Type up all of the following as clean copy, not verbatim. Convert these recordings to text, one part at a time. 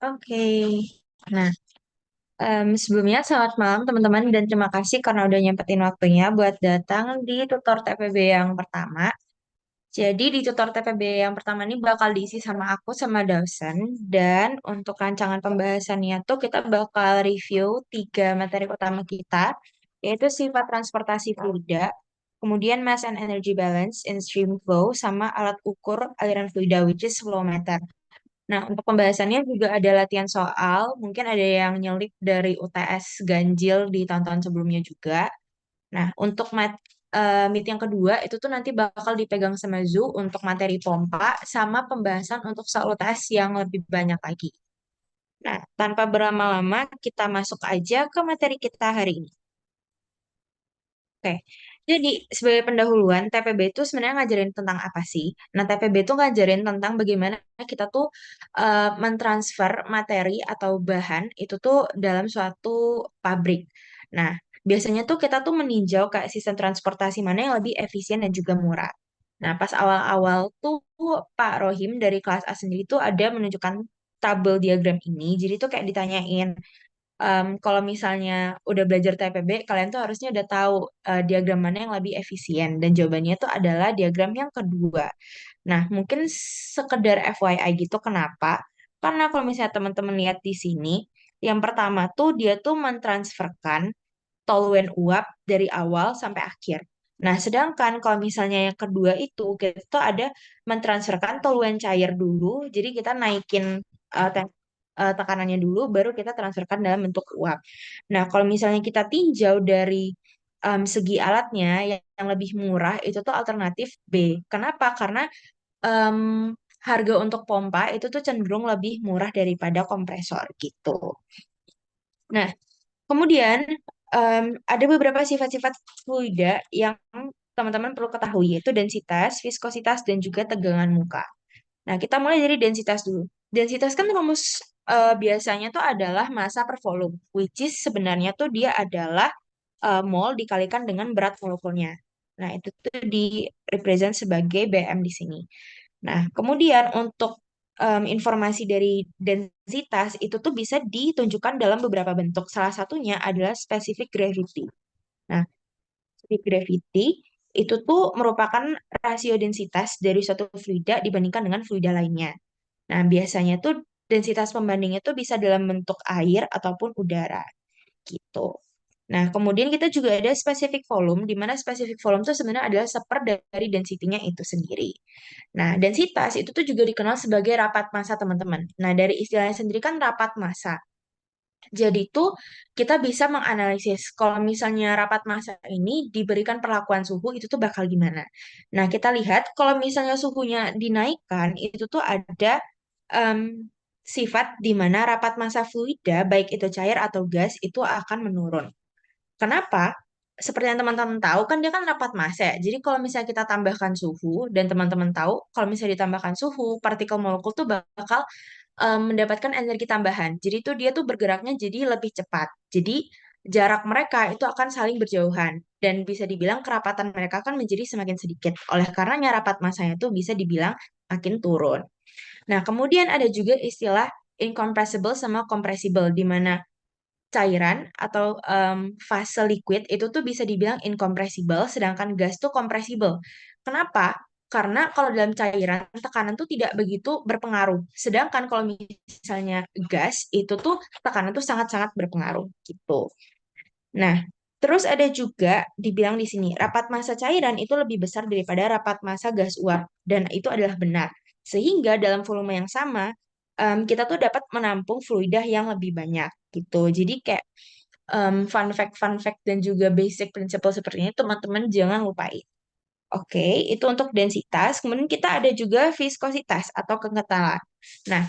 Oke. Nah, sebelumnya selamat malam teman-teman dan terima kasih karena udah nyempetin waktunya buat datang di tutor TPB yang pertama. Jadi di tutor TPB yang pertama ini bakal diisi sama aku sama dosen dan untuk rancangan pembahasannya tuh kita bakal review tiga materi utama kita, yaitu sifat transportasi fluida, kemudian mass and energy balance in stream flow, sama alat ukur aliran fluida which is flow meter. Nah, untuk pembahasannya juga ada latihan soal, mungkin ada yang nyelip dari UTS ganjil di tahun-tahun sebelumnya juga. Nah, untuk meet yang kedua itu tuh nanti bakal dipegang sama Zu untuk materi pompa sama pembahasan untuk soal UTS yang lebih banyak lagi. Nah, tanpa berlama-lama kita masuk aja ke materi kita hari ini. Oke, jadi sebagai pendahuluan, TPB itu sebenarnya ngajarin tentang apa sih? Nah, TPB itu ngajarin tentang bagaimana kita tuh mentransfer materi atau bahan itu tuh dalam suatu pabrik. Nah, biasanya tuh kita tuh meninjau kayak sistem transportasi mana yang lebih efisien dan juga murah. Nah, pas awal-awal tuh Pak Rohim dari kelas A sendiri tuh ada menunjukkan tabel diagram ini. Jadi tuh kayak ditanyain, kalau misalnya udah belajar TPB, kalian tuh harusnya udah tahu diagram mana yang lebih efisien. Dan jawabannya tuh adalah diagram yang kedua. Nah, mungkin sekedar FYI gitu, kenapa? Karena kalau misalnya teman-teman lihat di sini, yang pertama tuh dia tuh mentransferkan toluen uap dari awal sampai akhir. Nah, sedangkan kalau misalnya yang kedua itu, kita tuh ada mentransferkan toluen cair dulu, jadi kita naikin tekanannya dulu, baru kita transferkan dalam bentuk uap. Nah, kalau misalnya kita tinjau dari segi alatnya yang lebih murah, itu tuh alternatif B. Kenapa? Karena em, harga untuk pompa itu tuh cenderung lebih murah daripada kompresor gitu. Nah, kemudian ada beberapa sifat-sifat fluida yang teman-teman perlu ketahui, yaitu densitas, viskositas, dan juga tegangan muka. Nah, kita mulai dari densitas dulu. Densitas kan rumus biasanya tuh adalah massa per volume, which is sebenarnya tuh dia adalah mol dikalikan dengan berat molekulnya. Nah, itu tuh di represent sebagai BM di sini. Nah, kemudian untuk informasi dari densitas itu tuh bisa ditunjukkan dalam beberapa bentuk. Salah satunya adalah specific gravity. Nah, specific gravity itu tuh merupakan rasio densitas dari suatu fluida dibandingkan dengan fluida lainnya. Nah, biasanya tuh densitas pembandingnya tuh bisa dalam bentuk air ataupun udara gitu. Nah, kemudian kita juga ada specific volume, di mana specific volume itu sebenarnya adalah seper dari density-nya itu sendiri. Nah, densitas itu tuh juga dikenal sebagai rapat massa, teman-teman. Nah, dari istilahnya sendiri kan rapat massa. Jadi tuh kita bisa menganalisis kalau misalnya rapat massa ini diberikan perlakuan suhu itu tuh bakal gimana. Nah, kita lihat kalau misalnya suhunya dinaikkan itu tuh ada em, sifat di mana rapat massa fluida baik itu cair atau gas itu akan menurun. Kenapa? Seperti yang teman-teman tahu kan dia kan rapat massa ya. Jadi kalau misalnya kita tambahkan suhu dan teman-teman tahu kalau misalnya ditambahkan suhu, partikel molekul tuh bakal mendapatkan energi tambahan. Jadi itu dia tuh bergeraknya jadi lebih cepat. Jadi jarak mereka itu akan saling berjauhan dan bisa dibilang kerapatan mereka akan menjadi semakin sedikit. Oleh karenanya rapat massanya itu bisa dibilang makin turun. Nah, kemudian ada juga istilah incompressible sama compressible di mana cairan atau fase liquid itu tuh bisa dibilang incompressible, sedangkan gas tuh compressible. Kenapa? Karena kalau dalam cairan tekanan tuh tidak begitu berpengaruh. Sedangkan kalau misalnya gas itu tuh tekanan tuh sangat-sangat berpengaruh gitu. Nah, terus ada juga dibilang di sini rapat massa cairan itu lebih besar daripada rapat massa gas uap dan itu adalah benar. Sehingga dalam volume yang sama kita tuh dapat menampung fluida yang lebih banyak gitu. Jadi kayak fun fact dan juga basic principle seperti ini teman-teman jangan lupain. Oke, itu untuk densitas. Kemudian kita ada juga viskositas atau kekentalan. Nah,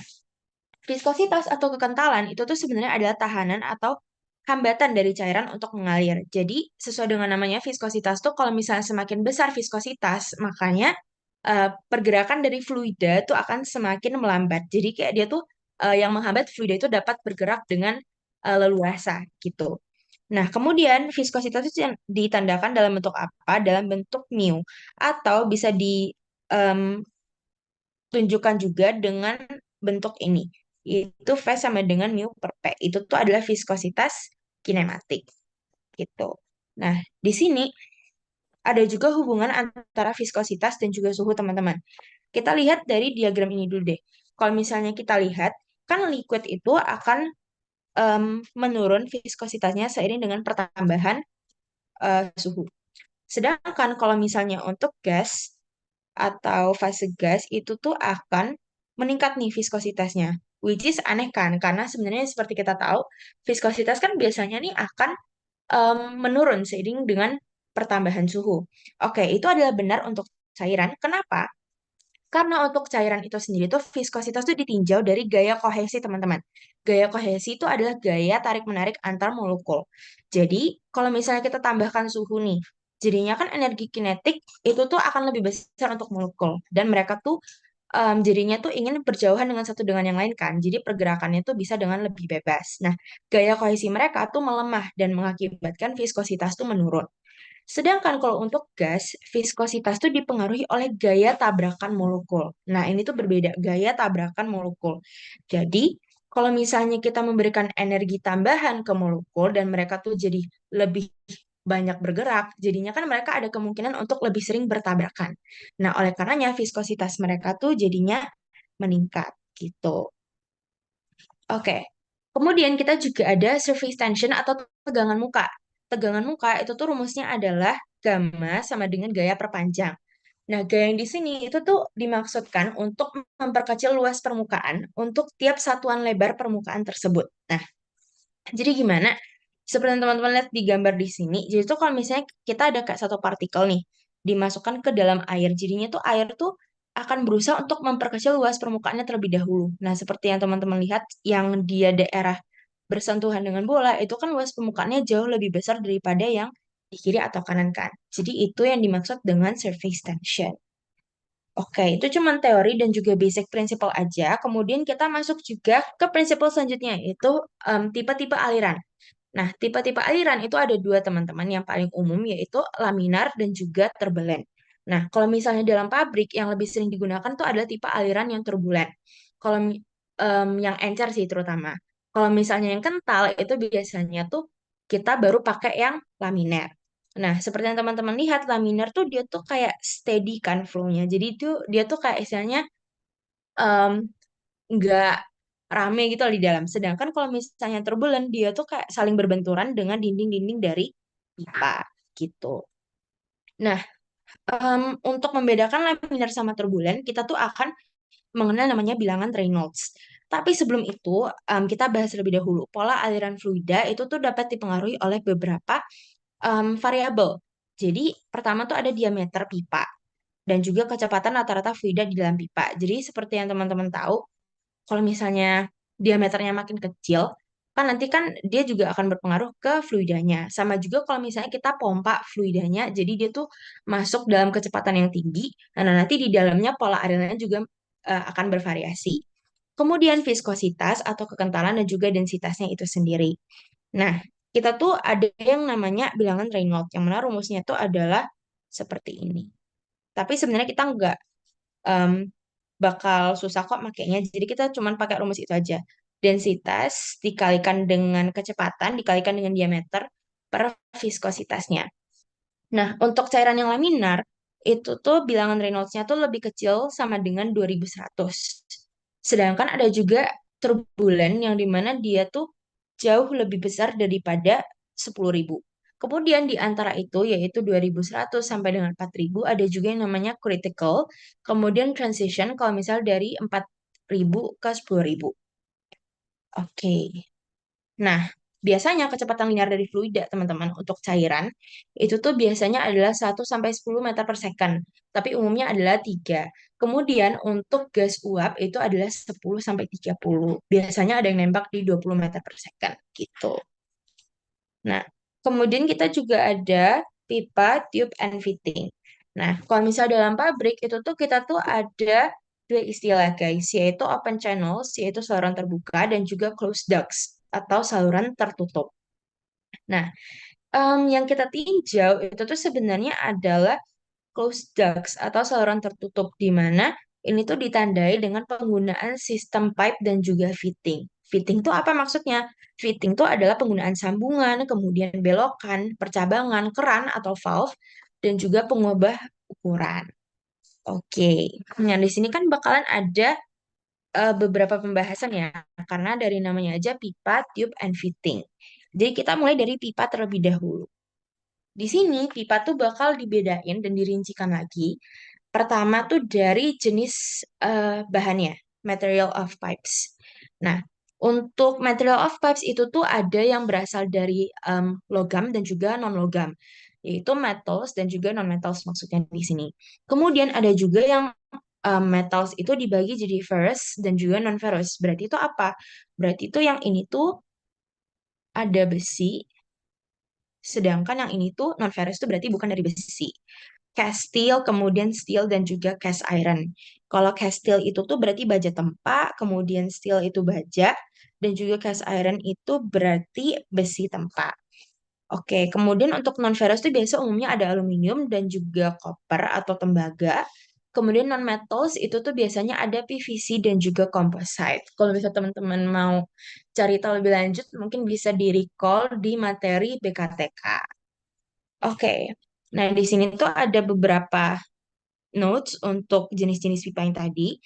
viskositas atau kekentalan itu tuh sebenarnya adalah tahanan atau hambatan dari cairan untuk mengalir. Jadi, sesuai dengan namanya viskositas tuh kalau misalnya semakin besar viskositas, makanya pergerakan dari fluida tuh akan semakin melambat. Jadi kayak dia tuh yang menghambat fluida itu dapat bergerak dengan leluasa gitu. Nah, kemudian viskositas itu yang ditandakan dalam bentuk apa? Dalam bentuk mu atau bisa ditunjukkan juga dengan bentuk ini. itu V sama dengan mu per P. Itu tuh adalah viskositas kinematik gitu. Nah, di sini ada juga hubungan antara viskositas dan juga suhu, teman-teman. Kita lihat dari diagram ini dulu deh. Kalau misalnya kita lihat, kan liquid itu akan menurun viskositasnya seiring dengan pertambahan suhu. Sedangkan kalau misalnya untuk gas atau fase gas itu tuh akan meningkat nih viskositasnya. Which is aneh kan, karena sebenarnya seperti kita tahu, viskositas kan biasanya nih akan menurun seiring dengan pertambahan suhu. Oke, itu adalah benar untuk cairan. Kenapa? Karena untuk cairan itu sendiri tuh viskositas itu ditinjau dari gaya kohesi, teman-teman. Gaya kohesi itu adalah gaya tarik-menarik antar molekul. Jadi, kalau misalnya kita tambahkan suhu nih, jadinya kan energi kinetik itu tuh akan lebih besar untuk molekul. Dan mereka tuh jadinya tuh ingin berjauhan dengan satu dengan yang lain kan. Jadi pergerakannya tuh bisa dengan lebih bebas. Nah, gaya kohesi mereka tuh melemah dan mengakibatkan viskositas tuh menurun. Sedangkan kalau untuk gas, viskositas itu dipengaruhi oleh gaya tabrakan molekul. Nah, ini tuh berbeda, gaya tabrakan molekul. Jadi, kalau misalnya kita memberikan energi tambahan ke molekul dan mereka tuh jadi lebih banyak bergerak, jadinya kan mereka ada kemungkinan untuk lebih sering bertabrakan. Nah, oleh karenanya viskositas mereka tuh jadinya meningkat gitu. Oke. Kemudian kita juga ada surface tension atau tegangan muka. Tegangan muka itu tuh rumusnya adalah gamma sama dengan gaya perpanjang. Nah, gaya yang di sini itu tuh dimaksudkan untuk memperkecil luas permukaan untuk tiap satuan lebar permukaan tersebut. Nah, jadi gimana? Seperti yang teman-teman lihat di gambar di sini, jadi tuh kalau misalnya kita ada kayak satu partikel nih, dimasukkan ke dalam air, jadinya tuh air tuh akan berusaha untuk memperkecil luas permukaannya terlebih dahulu. Nah, seperti yang teman-teman lihat, yang dia daerah bersentuhan dengan bola, itu kan luas permukaannya jauh lebih besar daripada yang di kiri atau kanan kan. Jadi itu yang dimaksud dengan surface tension. Oke, itu cuma teori dan juga basic principle aja. Kemudian kita masuk juga ke prinsipal selanjutnya, yaitu tipe-tipe aliran. Nah, tipe-tipe aliran itu ada dua, teman-teman, yang paling umum yaitu laminar dan juga turbulen. Nah, kalau misalnya dalam pabrik yang lebih sering digunakan tuh adalah tipe aliran yang turbulen. Kalau yang encer sih terutama. Kalau misalnya yang kental itu biasanya tuh kita baru pakai yang laminar. Nah, seperti yang teman-teman lihat, laminar tuh dia tuh kayak steady kan flow-nya. Jadi itu dia tuh kayak istilahnya em, nggak rame gitu loh di dalam. Sedangkan kalau misalnya turbulent, dia tuh kayak saling berbenturan dengan dinding-dinding dari pipa gitu. Nah, untuk membedakan laminar sama turbulent, kita tuh akan mengenal namanya bilangan Reynolds. Tapi sebelum itu, kita bahas lebih dahulu. Pola aliran fluida itu tuh dapat dipengaruhi oleh beberapa variabel. Jadi, pertama tuh ada diameter pipa dan juga kecepatan rata-rata fluida di dalam pipa. Jadi, seperti yang teman-teman tahu, kalau misalnya diameternya makin kecil, kan nanti kan dia juga akan berpengaruh ke fluidanya. Sama juga kalau misalnya kita pompa fluidanya, jadi dia tuh masuk dalam kecepatan yang tinggi, nah nanti di dalamnya pola alirannya juga akan bervariasi. Kemudian viskositas atau kekentalan dan juga densitasnya itu sendiri. Nah, kita tuh ada yang namanya bilangan Reynolds, yang mana rumusnya tuh adalah seperti ini. Tapi sebenarnya kita nggak em, bakal susah kok makainya. Jadi kita cuma pakai rumus itu aja. Densitas dikalikan dengan kecepatan dikalikan dengan diameter per viskositasnya. Nah, untuk cairan yang laminar, itu tuh bilangan Reynolds-nya tuh lebih kecil sama dengan 2100. Sedangkan ada juga turbulen yang dimana dia tuh jauh lebih besar daripada 10.000. Kemudian di antara itu yaitu 2100 sampai dengan 4000 ada juga yang namanya critical, kemudian transition kalau misal dari 4000 ke 10.000. Oke. Nah, biasanya kecepatan linear dari fluida, teman-teman, untuk cairan, itu tuh biasanya adalah 1 sampai 10 meter per second, tapi umumnya adalah 3. Kemudian untuk gas uap itu adalah 10 sampai 30. Biasanya ada yang nembak di 20 meter per second, gitu. Nah, kemudian kita juga ada pipa, tube, and fitting. Nah, kalau misal dalam pabrik, itu tuh kita tuh ada dua istilah, guys, yaitu open channels, yaitu saluran terbuka, dan juga closed ducts, atau saluran tertutup. Nah, yang kita tinjau itu tuh sebenarnya adalah closed ducts, atau saluran tertutup, di mana ini tuh ditandai dengan penggunaan sistem pipe dan juga fitting. Fitting tuh apa maksudnya? Fitting tuh adalah penggunaan sambungan, kemudian belokan, percabangan, keran atau valve, dan juga pengubah ukuran. Oke, nah di sini kan bakalan ada beberapa pembahasan ya, karena dari namanya aja pipa, tube, and fitting. Jadi kita mulai dari pipa terlebih dahulu. Di sini pipa tuh bakal dibedain dan dirincikan lagi. Pertama tuh dari jenis bahannya, material of pipes. Nah, untuk material of pipes itu tuh ada yang berasal dari logam dan juga non-logam, yaitu metals dan juga non-metals maksudnya di sini. Kemudian ada juga yang metals itu dibagi jadi ferrous dan juga non-ferrous. Berarti itu apa? Berarti itu yang ini tuh ada besi, sedangkan yang ini tuh non-ferrous itu berarti bukan dari besi. Cast steel, kemudian steel dan juga cast iron. Kalau cast steel itu tuh berarti baja tempa, kemudian steel itu baja, dan juga cast iron itu berarti besi tempa. Oke, kemudian untuk non-ferrous itu biasa umumnya ada aluminium dan juga copper atau tembaga. Kemudian non-metals itu tuh biasanya ada PVC dan juga composite. Kalau bisa teman-teman mau cari tahu lebih lanjut, mungkin bisa di-recall di materi BKTK. Oke, nah di sini tuh ada beberapa notes untuk jenis-jenis pipa yang tadi.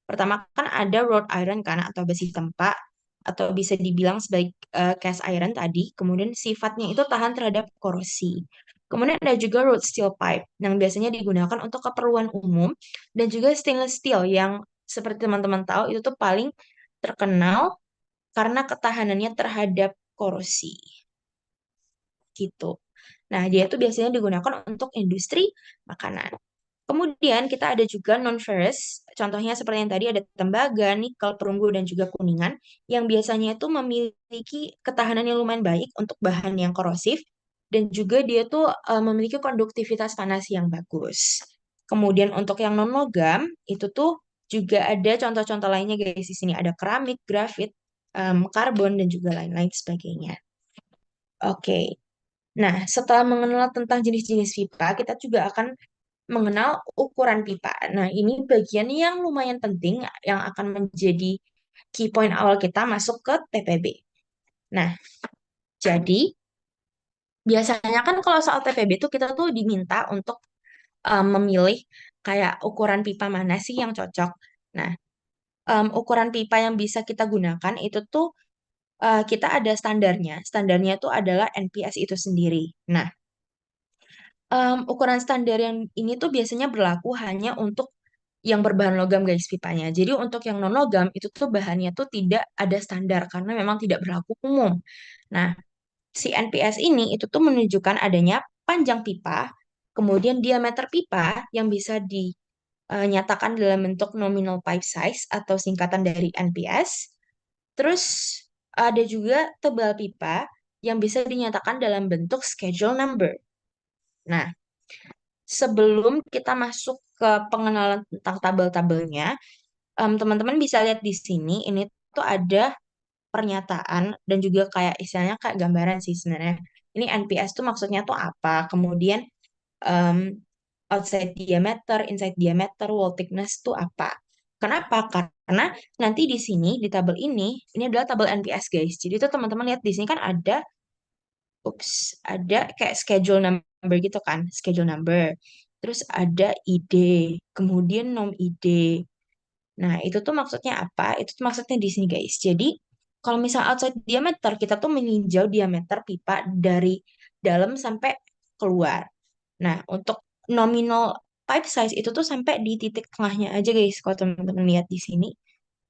Pertama kan ada wrought iron kan atau besi tempa atau bisa dibilang sebagai cast iron tadi. Kemudian sifatnya itu tahan terhadap korosi. Kemudian ada juga wrought steel pipe yang biasanya digunakan untuk keperluan umum dan juga stainless steel yang seperti teman-teman tahu itu tuh paling terkenal karena ketahanannya terhadap korosi gitu. Nah, dia itu biasanya digunakan untuk industri makanan. Kemudian kita ada juga non-ferrous, contohnya seperti yang tadi ada tembaga, nikel, perunggu, dan juga kuningan, yang biasanya itu memiliki ketahanan yang lumayan baik untuk bahan yang korosif, dan juga dia tuh memiliki konduktivitas panas yang bagus. Kemudian untuk yang non-logam, itu tuh juga ada contoh-contoh lainnya guys. Di sini ada keramik, grafit, karbon, dan juga lain-lain sebagainya. Oke, nah setelah mengenal tentang jenis-jenis pipa, kita juga akan mengenal ukuran pipa. Nah, ini bagian yang lumayan penting yang akan menjadi key point awal kita masuk ke TPB. Nah, jadi biasanya kan kalau soal TPB tuh kita tuh diminta untuk memilih kayak ukuran pipa mana sih yang cocok. Nah, ukuran pipa yang bisa kita gunakan itu tuh kita ada standarnya. Standarnya itu adalah NPS itu sendiri. Nah, ukuran standar yang ini tuh biasanya berlaku hanya untuk yang berbahan logam guys pipanya. Jadi untuk yang non logam itu tuh bahannya tuh tidak ada standar karena memang tidak berlaku umum. Nah, si NPS ini itu tuh menunjukkan adanya panjang pipa, kemudian diameter pipa yang bisa dinyatakan dalam bentuk nominal pipe size atau singkatan dari NPS. Terus ada juga tebal pipa yang bisa dinyatakan dalam bentuk schedule number. Nah, sebelum kita masuk ke pengenalan tentang tabel-tabelnya, teman-teman bisa lihat di sini, ini tuh ada pernyataan dan juga kayak istilahnya kayak gambaran sih sebenarnya. Ini NPS tuh maksudnya tuh apa? Kemudian em, outside diameter, inside diameter, wall thickness tuh apa? Kenapa? Karena nanti di sini di tabel ini adalah tabel NPS guys. Jadi tuh teman-teman lihat di sini kan ada, ada kayak schedule number gitu kan, schedule number. Terus ada ID, kemudian nom ID. Nah, itu tuh maksudnya apa? Itu tuh maksudnya di sini, guys. Jadi, kalau misal outside diameter, kita tuh meninjau diameter pipa dari dalam sampai keluar. Nah, untuk nominal pipe size itu tuh sampai di titik tengahnya aja, guys. Kalau teman-teman lihat di sini,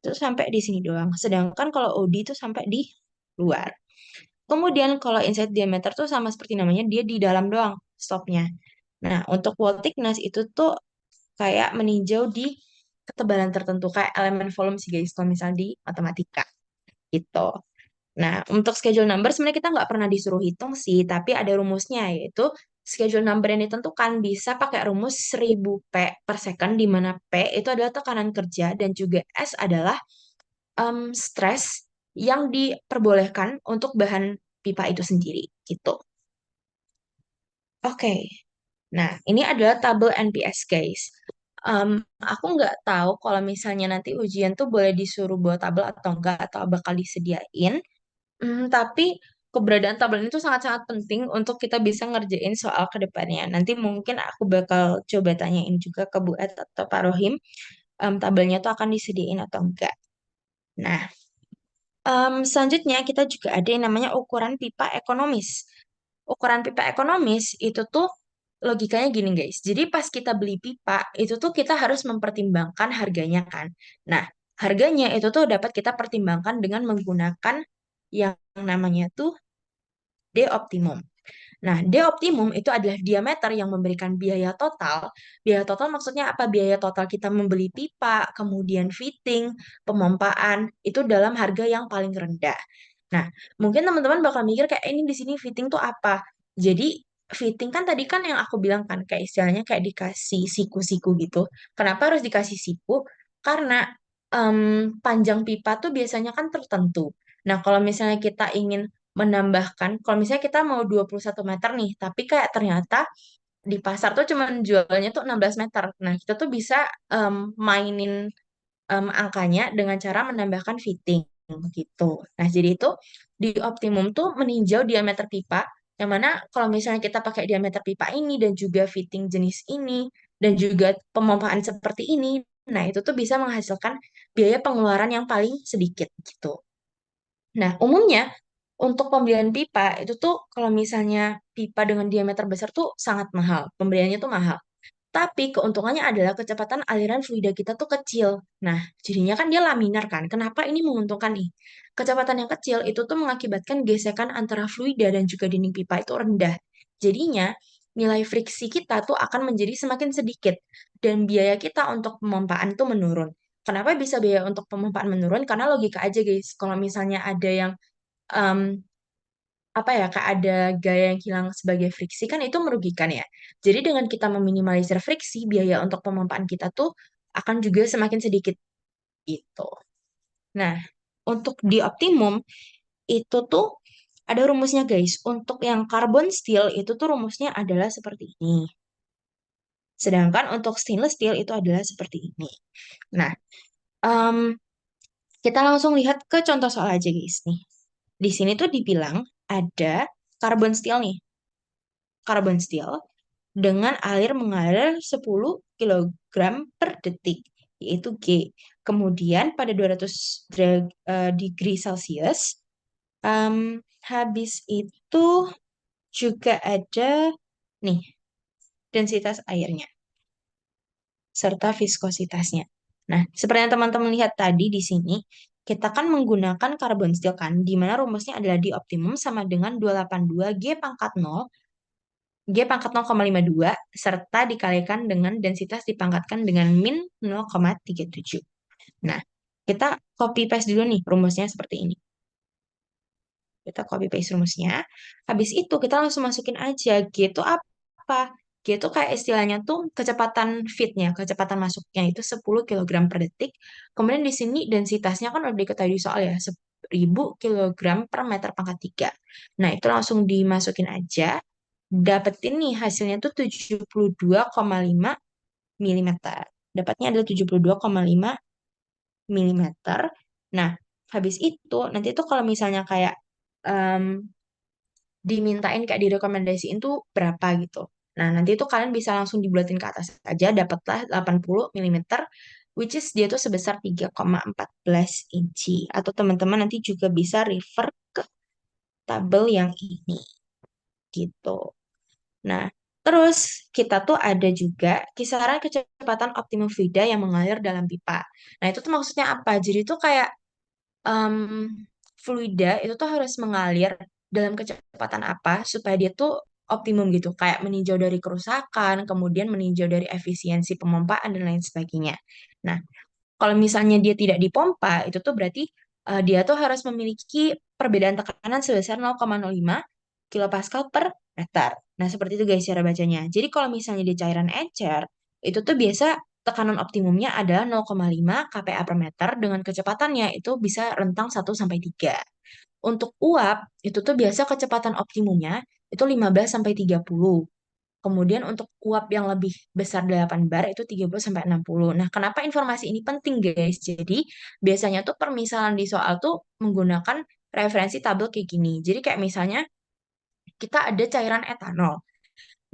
itu sampai di sini doang. Sedangkan kalau OD itu sampai di luar. Kemudian kalau inside diameter tuh sama seperti namanya, dia di dalam doang stopnya. Nah, untuk wall thickness itu tuh kayak meninjau di ketebalan tertentu kayak elemen volume sih guys kalau misal di matematika gitu. Nah, untuk schedule number sebenarnya kita nggak pernah disuruh hitung sih, tapi ada rumusnya yaitu schedule number yang ditentukan bisa pakai rumus 1000 P per second di mana P itu adalah tekanan kerja dan juga S adalah stress yang diperbolehkan untuk bahan pipa itu sendiri gitu. Oke. Nah, ini adalah tabel NPS guys. Em, aku nggak tahu kalau misalnya nanti ujian tuh boleh disuruh buat tabel atau enggak, atau bakal disediain. Tapi keberadaan tabel ini tuh sangat-sangat penting untuk kita bisa ngerjain soal ke depannya. Nanti mungkin aku bakal coba tanyain juga ke Bu Ed atau Pak Rohim, tabelnya tuh akan disediain atau enggak. Nah, selanjutnya kita juga ada yang namanya ukuran pipa ekonomis. Ukuran pipa ekonomis itu tuh logikanya gini guys. Jadi pas kita beli pipa itu tuh kita harus mempertimbangkan harganya kan. Nah, harganya itu tuh dapat kita pertimbangkan dengan menggunakan yang namanya tuh D optimum. Nah, D optimum itu adalah diameter yang memberikan biaya total. Biaya total maksudnya apa? Biaya total kita membeli pipa, kemudian fitting, pemompaan, itu dalam harga yang paling rendah. Nah, mungkin teman-teman bakal mikir kayak ini di sini fitting tuh apa? Jadi, fitting kan tadi kan yang aku bilang kan, kayak istilahnya kayak dikasih siku-siku gitu. Kenapa harus dikasih siku? Karena panjang pipa tuh biasanya kan tertentu. Nah, kalau misalnya kita ingin menambahkan, kalau misalnya kita mau 21 meter nih, tapi kayak ternyata di pasar tuh cuma jualnya tuh 16 meter. Nah, kita tuh bisa mainin angkanya dengan cara menambahkan fitting gitu. Nah, jadi itu di optimum tuh meninjau diameter pipa, yang mana kalau misalnya kita pakai diameter pipa ini dan juga fitting jenis ini dan juga pemompaan seperti ini, nah itu tuh bisa menghasilkan biaya pengeluaran yang paling sedikit gitu. Nah, umumnya untuk pembelian pipa itu tuh kalau misalnya pipa dengan diameter besar tuh sangat mahal, pembeliannya tuh mahal. Tapi keuntungannya adalah kecepatan aliran fluida kita tuh kecil. Nah, jadinya kan dia laminar kan. Kenapa ini menguntungkan nih? Kecepatan yang kecil itu tuh mengakibatkan gesekan antara fluida dan juga dinding pipa itu rendah. Jadinya nilai friksi kita tuh akan menjadi semakin sedikit dan biaya kita untuk pemompaan tuh menurun. Kenapa bisa biaya untuk pemompaan menurun? Karena logika aja guys. Kalau misalnya ada yang em, apa ya kak ada gaya yang hilang sebagai friksi kan itu merugikan ya. Jadi dengan kita meminimalisir friksi, biaya untuk pemompaan kita tuh akan juga semakin sedikit gitu. Nah, untuk di optimum itu tuh ada rumusnya guys. Untuk yang carbon steel itu tuh rumusnya adalah seperti ini. Sedangkan untuk stainless steel itu adalah seperti ini. Nah, em, kita langsung lihat ke contoh soal aja guys nih. Di sini tuh dibilang ada carbon steel nih. Carbon steel dengan air mengalir 10 kilogram per detik, yaitu G. Kemudian pada 200 degree Celcius, em, habis itu juga ada nih densitas airnya serta viskositasnya. Nah, seperti yang teman-teman lihat tadi di sini, kita kan menggunakan karbon steel kan, di mana rumusnya adalah di optimum sama dengan 282 G pangkat 0 G pangkat 0,52 serta dikalikan dengan densitas dipangkatkan dengan min 0,37. Nah, kita copy paste dulu nih rumusnya seperti ini. Kita copy paste rumusnya. Habis itu kita langsung masukin aja G itu apa? G itu kayak istilahnya tuh kecepatan fitnya, kecepatan masuknya itu 10 kilogram per detik. Kemudian di sini densitasnya kan udah diketahui soal ya, 1000 kilogram per meter pangkat 3. Nah, itu langsung dimasukin aja. Dapetin nih hasilnya tuh 72,5 milimeter. Dapatnya adalah 72,5 milimeter. Nah, habis itu nanti tuh kalau misalnya kayak em, dimintain kayak direkomendasiin tuh berapa gitu. Nah, nanti tuh kalian bisa langsung dibulatin ke atas aja, dapatlah 80 milimeter, which is dia tuh sebesar 3,14 inci. Atau teman-teman nanti juga bisa refer ke tabel yang ini gitu. Nah, terus kita tuh ada juga kisaran kecepatan optimum fluida yang mengalir dalam pipa. Nah, itu tuh maksudnya apa? Jadi tuh kayak em, fluida itu tuh harus mengalir dalam kecepatan apa supaya dia tuh optimum gitu. Kayak meninjau dari kerusakan, kemudian meninjau dari efisiensi pemompaan dan lain sebagainya. Nah, kalau misalnya dia tidak dipompa, itu tuh berarti dia tuh harus memiliki perbedaan tekanan sebesar 0,05 kilopascal per meter. Nah, seperti itu guys cara bacanya. Jadi kalau misalnya di cairan encer, itu tuh biasa tekanan optimumnya adalah 0,5 kPa per meter dengan kecepatannya itu bisa rentang 1 sampai 3. Untuk uap, itu tuh biasa kecepatan optimumnya itu 15 sampai 30. Kemudian untuk uap yang lebih besar 8 bar itu 30 sampai 60. Nah, kenapa informasi ini penting, guys? Jadi, biasanya tuh permisalan di soal tuh menggunakan referensi tabel kayak gini. Jadi kayak misalnya kita ada cairan etanol.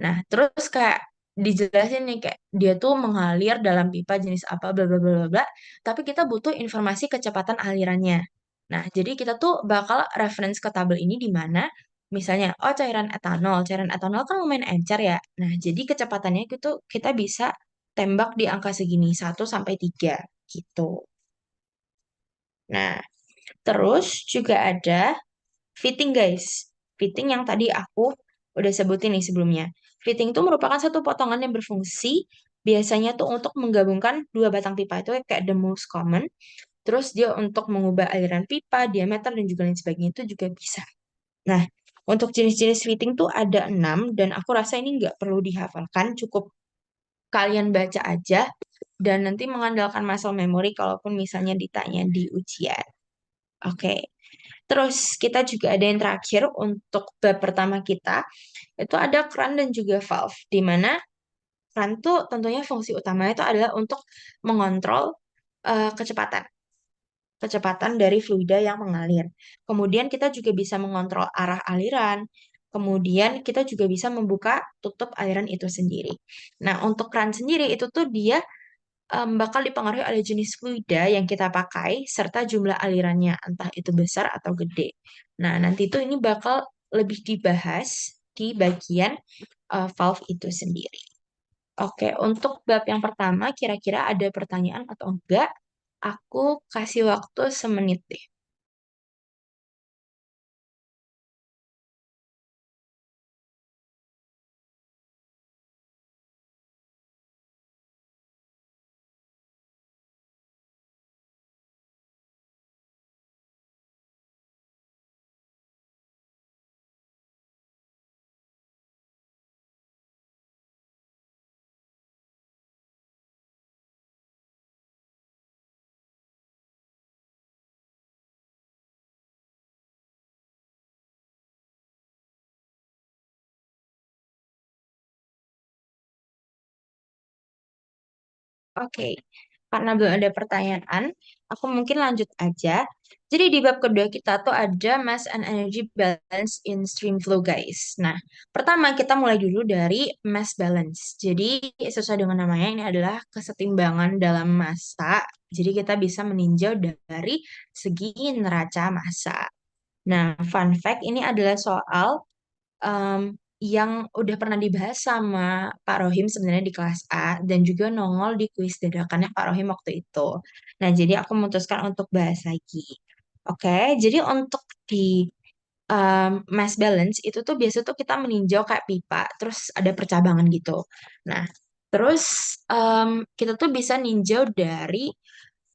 Nah, terus kayak dijelasin nih kayak dia tuh mengalir dalam pipa jenis apa bla bla bla bla bla, tapi kita butuh informasi kecepatan alirannya. Nah, jadi kita tuh bakal reference ke tabel ini di mana misalnya oh cairan etanol. Cairan etanol kan lumayan encer ya. Nah, jadi kecepatannya itu kita bisa tembak di angka segini 1 sampai 3 gitu. Nah, terus juga ada fitting guys. Fitting yang tadi aku udah sebutin nih sebelumnya. Fitting itu merupakan satu potongan yang berfungsi biasanya tuh untuk menggabungkan dua batang pipa itu kayak the most common. Terus dia untuk mengubah aliran pipa, diameter, dan juga lain sebagainya itu juga bisa. Nah, untuk jenis-jenis fitting tuh ada 6 dan aku rasa ini nggak perlu dihafalkan, cukup kalian baca aja dan nanti mengandalkan muscle memory kalaupun misalnya ditanya di ujian. Oke. Terus kita juga ada yang terakhir untuk bab pertama kita, itu ada keran dan juga valve, di mana keran tuh tentunya fungsi utamanya itu adalah untuk mengontrol kecepatan, kecepatan dari fluida yang mengalir. Kemudian kita juga bisa mengontrol arah aliran, kemudian kita juga bisa membuka tutup aliran itu sendiri. Nah, untuk keran sendiri itu tuh dia bakal dipengaruhi oleh jenis fluida yang kita pakai serta jumlah alirannya, entah itu besar atau gede. Nah, nanti itu ini bakal lebih dibahas di bagian valve itu sendiri. Oke, untuk bab yang pertama, kira-kira ada pertanyaan atau enggak? Aku kasih waktu semenit deh. Oke, karena belum ada pertanyaan, aku mungkin lanjut aja. Jadi di bab kedua kita tuh ada mass and energy balance in stream flow, guys. Nah, pertama kita mulai dulu dari mass balance. Jadi sesuai dengan namanya ini adalah kesetimbangan dalam massa. Jadi kita bisa meninjau dari segi neraca massa. Nah, fun fact ini adalah soal em, yang udah pernah dibahas sama Pak Rohim sebenarnya di kelas A dan juga nongol di kuis dadakannya Pak Rohim waktu itu. Nah, jadi aku memutuskan untuk bahas lagi. Oke, jadi untuk di mass balance itu tuh biasa tuh kita meninjau kayak pipa, terus ada percabangan gitu. Nah, terus kita tuh bisa ninjau dari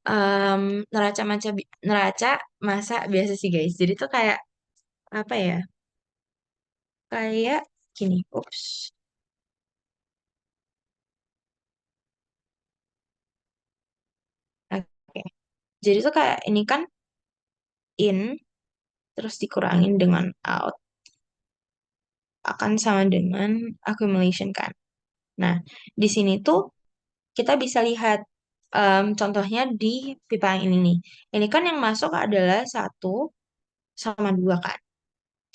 em, neraca massa biasa sih guys. Jadi tuh kayak apa ya? Kayak gini, ups. Oke. Jadi tuh kayak ini kan in terus dikurangin dengan out akan sama dengan accumulation kan. Nah, di sini tuh kita bisa lihat contohnya di pipa yang ini nih. Ini kan yang masuk adalah 1 sama 2 kan.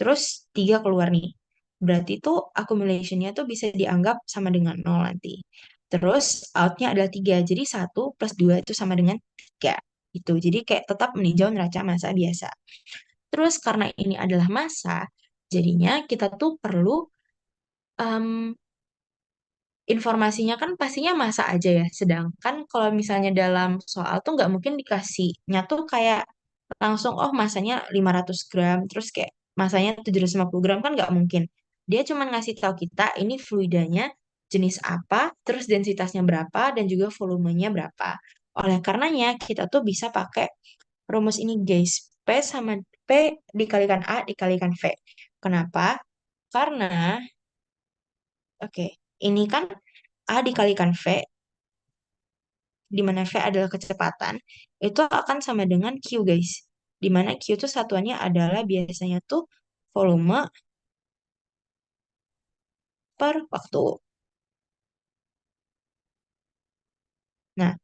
Terus 3 keluar nih. Berarti tuh accumulationnya tuh bisa dianggap sama dengan 0 nanti. Terus outnya adalah 3. Jadi 1 plus 2 itu sama dengan 3. Itu. Jadi kayak tetap meninjau neraca massa biasa. Terus karena ini adalah massa, jadinya kita tuh perlu em, informasinya kan pastinya massa aja ya. Sedangkan kalau misalnya dalam soal tuh nggak mungkin dikasihnya tuh kayak langsung oh masanya 500 gram terus kayak masanya 750 gram kan nggak mungkin. Dia cuma ngasih tahu kita ini fluidanya jenis apa, terus densitasnya berapa dan juga volumenya berapa. Oleh karenanya kita tuh bisa pakai rumus ini guys. P sama P dikalikan A dikalikan V. Kenapa? Karena oke, ini kan A dikalikan V di mana V adalah kecepatan, itu akan sama dengan Q, guys. Di mana Q itu satuannya adalah biasanya tuh volume per waktu. Nah,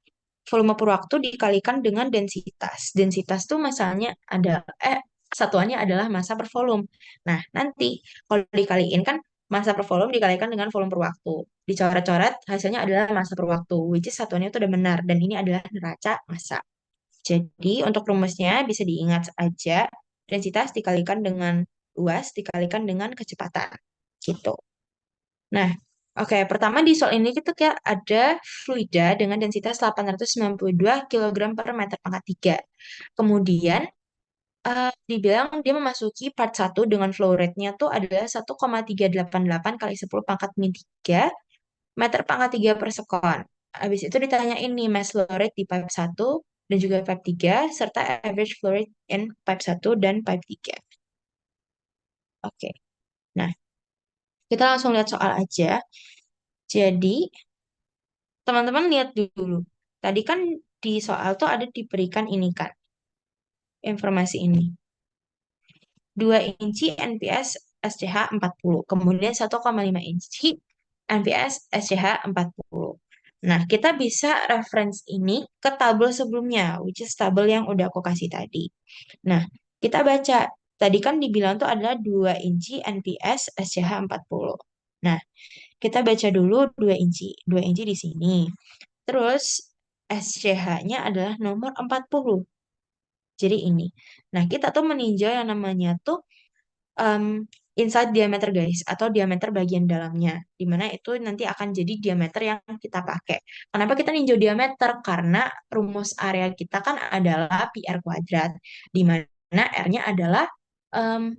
volume per waktu dikalikan dengan densitas. Densitas tuh masalahnya ada, satuannya adalah massa per volume. Nah, nanti kalau dikaliin kan massa per volume dikalikan dengan volume per waktu. Dicoret-coret, hasilnya adalah massa per waktu, which is satuannya itu udah benar. Dan ini adalah neraca massa. Jadi, untuk rumusnya bisa diingat aja, densitas dikalikan dengan luas, dikalikan dengan kecepatan. Gitu. Nah, oke, pertama di soal ini kita kayak ada fluida dengan densitas 892 kg per meter pangkat 3. Kemudian dibilang dia memasuki part 1 dengan flow rate-nya tuh adalah 1,388 kali 10 pangkat min 3 meter pangkat 3 per sekon. Habis itu ditanyain nih mass flow rate di pipe 1 dan juga pipe 3 serta average flow rate in pipe 1 dan pipe 3. Oke. Nah, kita langsung lihat soal aja. Jadi, teman-teman lihat dulu. Tadi kan di soal tuh ada diberikan ini kan, informasi ini. 2 inci NPS SCH 40, kemudian 1,5 inci NPS SCH 40. Nah, kita bisa reference ini ke tabel sebelumnya, which is tabel yang udah aku kasih tadi. Nah, kita baca. Tadi kan dibilang tuh adalah 2 inci NPS SCH 40. Nah, kita baca dulu 2 inci. 2 inci di sini. Terus SCH-nya adalah nomor 40. Jadi ini. Nah, kita tuh meninjau yang namanya tuh um, inside diameter guys, atau diameter bagian dalamnya. Dimana itu nanti akan jadi diameter yang kita pakai. Kenapa kita ninjau diameter? Karena rumus area kita kan adalah pi r kuadrat. Dimana R-nya adalah um,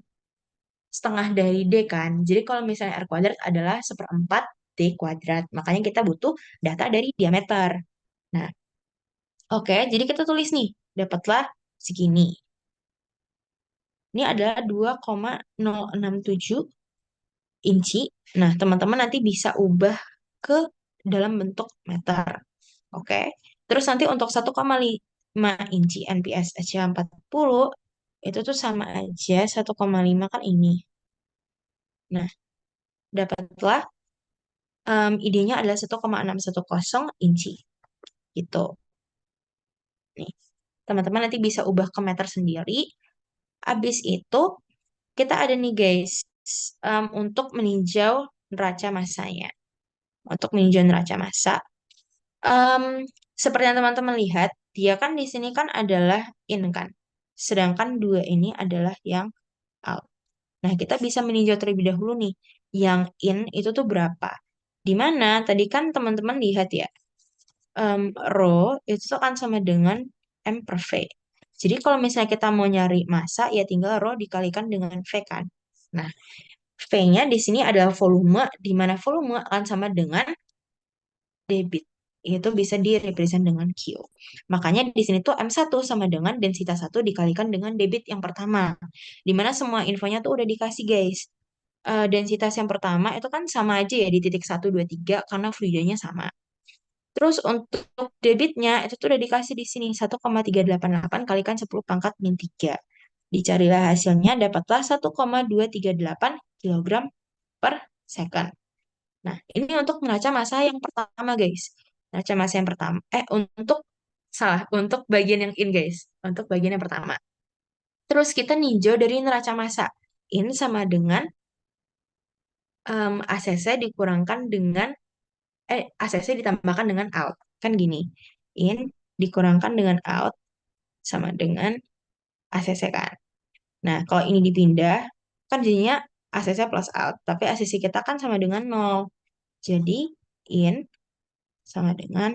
setengah dari D kan. Jadi kalau misalnya R kuadrat adalah seperempat D kuadrat. Makanya kita butuh data dari diameter. Nah, oke, jadi kita tulis nih, dapatlah segini. Ini adalah 2,067 inci. Nah, teman-teman nanti bisa ubah ke dalam bentuk meter. Oke. Terus nanti untuk 1,5 inci NPS SC40 itu tuh sama aja 1,5 kan ini. Nah, dapatlah idenya adalah 1,610 inci. Gitu. Nih, teman-teman nanti bisa ubah ke meter sendiri. Habis itu kita ada nih guys, untuk meninjau neraca massanya. Untuk meninjau neraca massa, em, seperti yang teman-teman lihat, dia kan di sini kan adalah in kan. Sedangkan dua ini adalah yang out. Nah, kita bisa meninjau terlebih dahulu nih, yang in itu tuh berapa. Di mana tadi kan teman-teman lihat ya, rho itu tuh kan sama dengan M per V. Jadi kalau misalnya kita mau nyari massa, ya tinggal rho dikalikan dengan V kan. Nah, V-nya di sini adalah volume, di mana volume akan sama dengan debit. Itu bisa direpresent dengan Q. Makanya di sini tuh M1 sama dengan densitas 1 dikalikan dengan debit yang pertama. Di mana semua infonya tuh udah dikasih guys. Densitas yang pertama itu kan sama aja ya di titik 1, 2, 3 karena fluidanya sama. Terus untuk debitnya itu tuh udah dikasih di sini 1,388 kalikan 10 pangkat min 3. Dicarilah hasilnya dapatlah 1,238 kilogram per second. Nah, ini untuk neraca massa yang pertama, guys. Neraca massa yang pertama. Untuk bagian yang in, guys. Untuk bagian yang pertama. Terus kita ninjau dari neraca massa. In sama dengan ACC dikurangkan dengan, ACC ditambahkan dengan out. Kan gini. In dikurangkan dengan out sama dengan ACC kan. Nah, kalau ini dipindah, kan jadinya ACC plus out. Tapi ACC kita kan sama dengan nol. Jadi, in sama dengan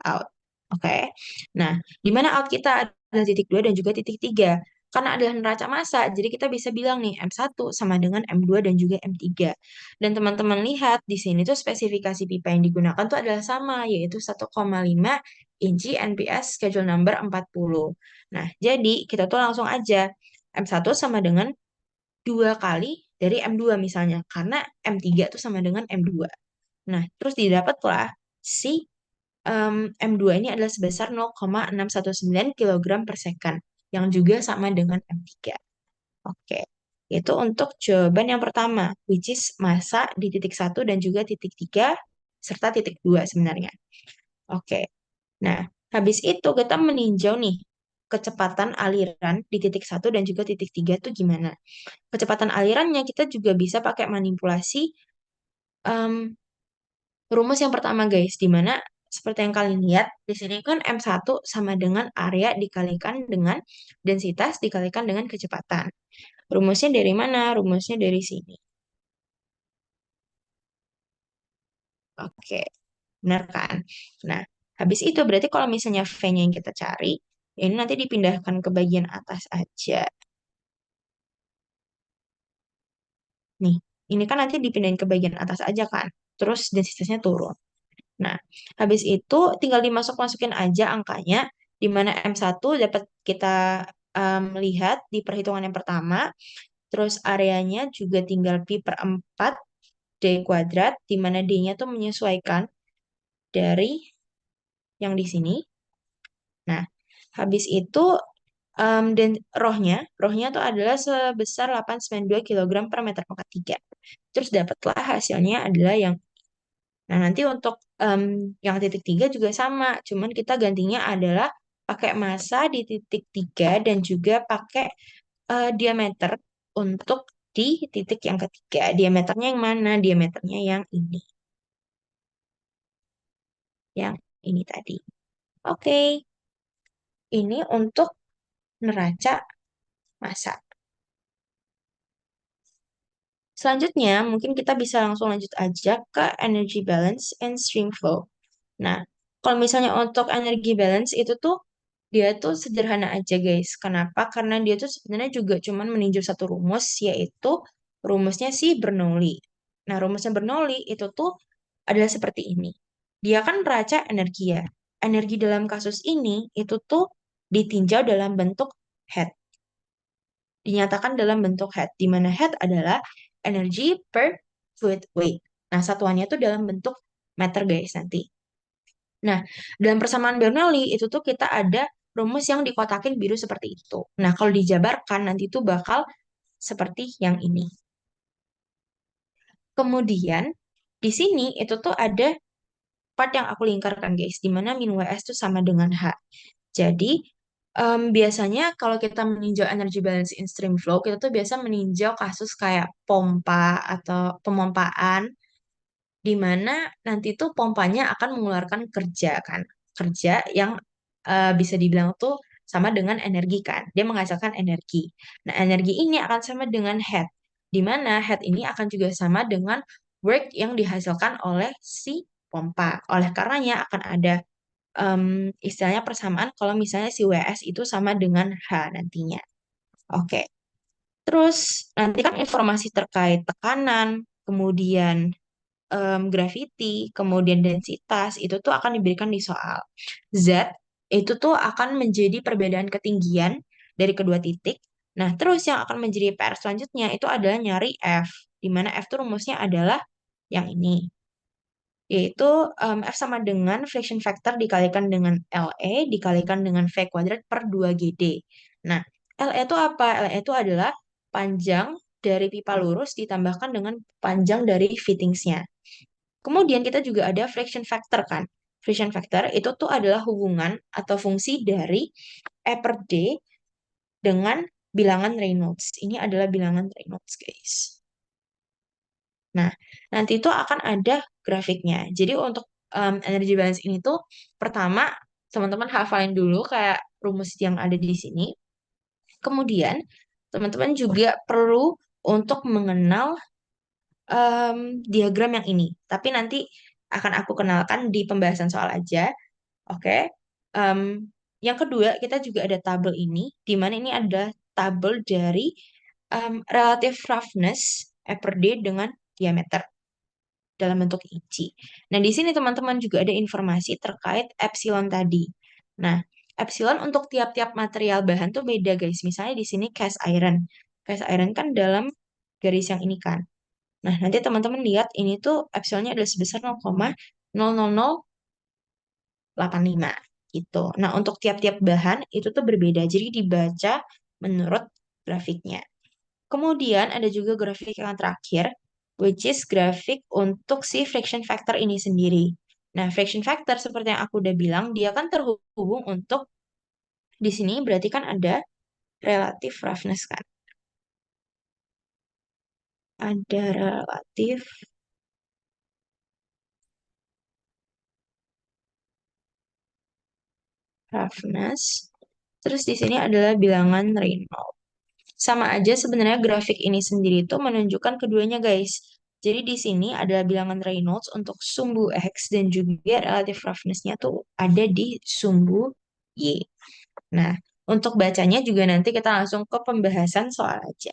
out. Oke. Nah, di mana out kita adalah titik 2 dan juga titik 3. Karena adalah neraca massa, jadi kita bisa bilang nih M1 sama dengan M2 dan juga M3. Dan teman-teman lihat di sini tuh spesifikasi pipa yang digunakan tuh adalah sama, yaitu 1,5 inci NPS schedule number 40. Nah, jadi kita tuh langsung aja M1 sama dengan 2 kali dari M2 misalnya, karena M3 tuh sama dengan M2. Nah, terus didapatlah si M2 ini adalah sebesar 0,619 kg per second, yang juga sama dengan M3. Oke, Itu untuk jawaban yang pertama, which is massa di titik satu dan juga titik 3 serta titik 2 sebenarnya. Oke, nah habis itu kita meninjau nih kecepatan aliran di titik satu dan juga titik 3 itu gimana. Kecepatan alirannya kita juga bisa pakai manipulasi em, rumus yang pertama guys, di mana seperti yang kalian lihat, di sini kan M1 sama dengan area dikalikan dengan densitas dikalikan dengan kecepatan. Rumusnya dari mana? Rumusnya dari sini. Oke, benar kan? Nah, habis itu berarti kalau misalnya V-nya yang kita cari, ini nanti dipindahkan ke bagian atas aja. Nih, ini kan nanti dipindahin ke bagian atas aja kan? Terus densitasnya turun. Nah, habis itu tinggal dimasuk-masukin aja angkanya, di mana M1 dapat kita lihat di perhitungan yang pertama, terus areanya juga tinggal pi per 4 D kuadrat, di mana D-nya tuh menyesuaikan dari yang di sini. Nah, habis itu dan rohnya tuh adalah sebesar 892 kg per meter pangkat 3. Terus dapatlah hasilnya adalah yang. Nah, nanti untuk yang titik 3 juga sama, cuman kita gantinya adalah pakai massa di titik 3 dan juga pakai diameter untuk di titik yang ketiga. Diameternya yang mana? Diameternya yang ini. Yang ini tadi. Oke, ini untuk neraca massa. Selanjutnya, mungkin kita bisa langsung lanjut aja ke energy balance and stream flow. Nah, kalau misalnya untuk energy balance itu tuh dia tuh sederhana aja guys. Kenapa? Karena dia tuh sebenarnya juga cuman meninjau satu rumus, yaitu rumusnya si Bernoulli. Nah, rumusnya Bernoulli itu tuh adalah seperti ini. Dia kan neraca energi ya. Energi dalam kasus ini itu tuh ditinjau dalam bentuk head. Dinyatakan dalam bentuk head, di mana head adalah energi per fluid weight. Nah, satuannya tuh dalam bentuk meter guys nanti. Nah, dalam persamaan Bernoulli itu tuh kita ada rumus yang dikotakin biru seperti itu. Nah, kalau dijabarkan nanti tuh bakal seperti yang ini. Kemudian di sini itu tuh ada part yang aku lingkarkan guys, di mana min WS itu sama dengan H. Jadi biasanya kalau kita meninjau energy balance in stream flow, kita tuh biasa meninjau kasus kayak pompa atau pemompaan di mana nanti tuh pompanya akan mengeluarkan kerja kan. Kerja yang bisa dibilang tuh sama dengan energi kan. Dia menghasilkan energi. Nah, energi ini akan sama dengan head. Di mana head ini akan juga sama dengan work yang dihasilkan oleh si pompa. Oleh karenanya akan ada istilahnya persamaan kalau misalnya si WS itu sama dengan H nantinya. Oke. Terus nanti kan informasi terkait tekanan, kemudian gravity, kemudian densitas, itu tuh akan diberikan di soal. Z itu tuh akan menjadi perbedaan ketinggian dari kedua titik. Nah, terus yang akan menjadi PR selanjutnya itu adalah nyari F, di mana F itu rumusnya adalah yang ini, yaitu F sama dengan friction factor dikalikan dengan LE dikalikan dengan V kuadrat per 2GD. Nah, LE itu apa? LE itu adalah panjang dari pipa lurus ditambahkan dengan panjang dari fittingsnya. Kemudian kita juga ada friction factor kan. Friction factor itu tuh adalah hubungan atau fungsi dari E per D dengan bilangan Reynolds. Ini adalah bilangan Reynolds, guys. Nah, nanti itu akan ada grafiknya. Jadi untuk energy balance ini tuh pertama teman-teman hafalin dulu kayak rumus yang ada di sini. Kemudian teman-teman juga perlu untuk mengenal diagram yang ini. Tapi nanti akan aku kenalkan di pembahasan soal aja. Oke. Em, yang kedua, kita juga ada tabel ini, di mana ini adalah tabel dari relative roughness E per D dengan diameter dalam bentuk inci. Nah, di sini teman-teman juga ada informasi terkait epsilon tadi. Nah, epsilon untuk tiap-tiap material bahan tuh beda, guys. Misalnya di sini cast iron. Cast iron kan dalam garis yang ini kan. Nah, nanti teman-teman lihat ini tuh epsilonnya adalah sebesar 0,00085 gitu. Nah, untuk tiap-tiap bahan itu tuh berbeda. Jadi dibaca menurut grafiknya. Kemudian ada juga grafik yang terakhir, which is grafik untuk si friction factor ini sendiri. Nah, friction factor seperti yang aku udah bilang, dia kan terhubung untuk di sini berarti kan ada relative roughness kan. Ada relative roughness. Terus di sini adalah bilangan Reynolds. Sama aja sebenarnya grafik ini sendiri itu menunjukkan keduanya guys. Jadi di sini adalah bilangan Reynolds untuk sumbu X dan juga relative roughness-nya tuh ada di sumbu Y. Nah, untuk bacanya juga nanti kita langsung ke pembahasan soal aja.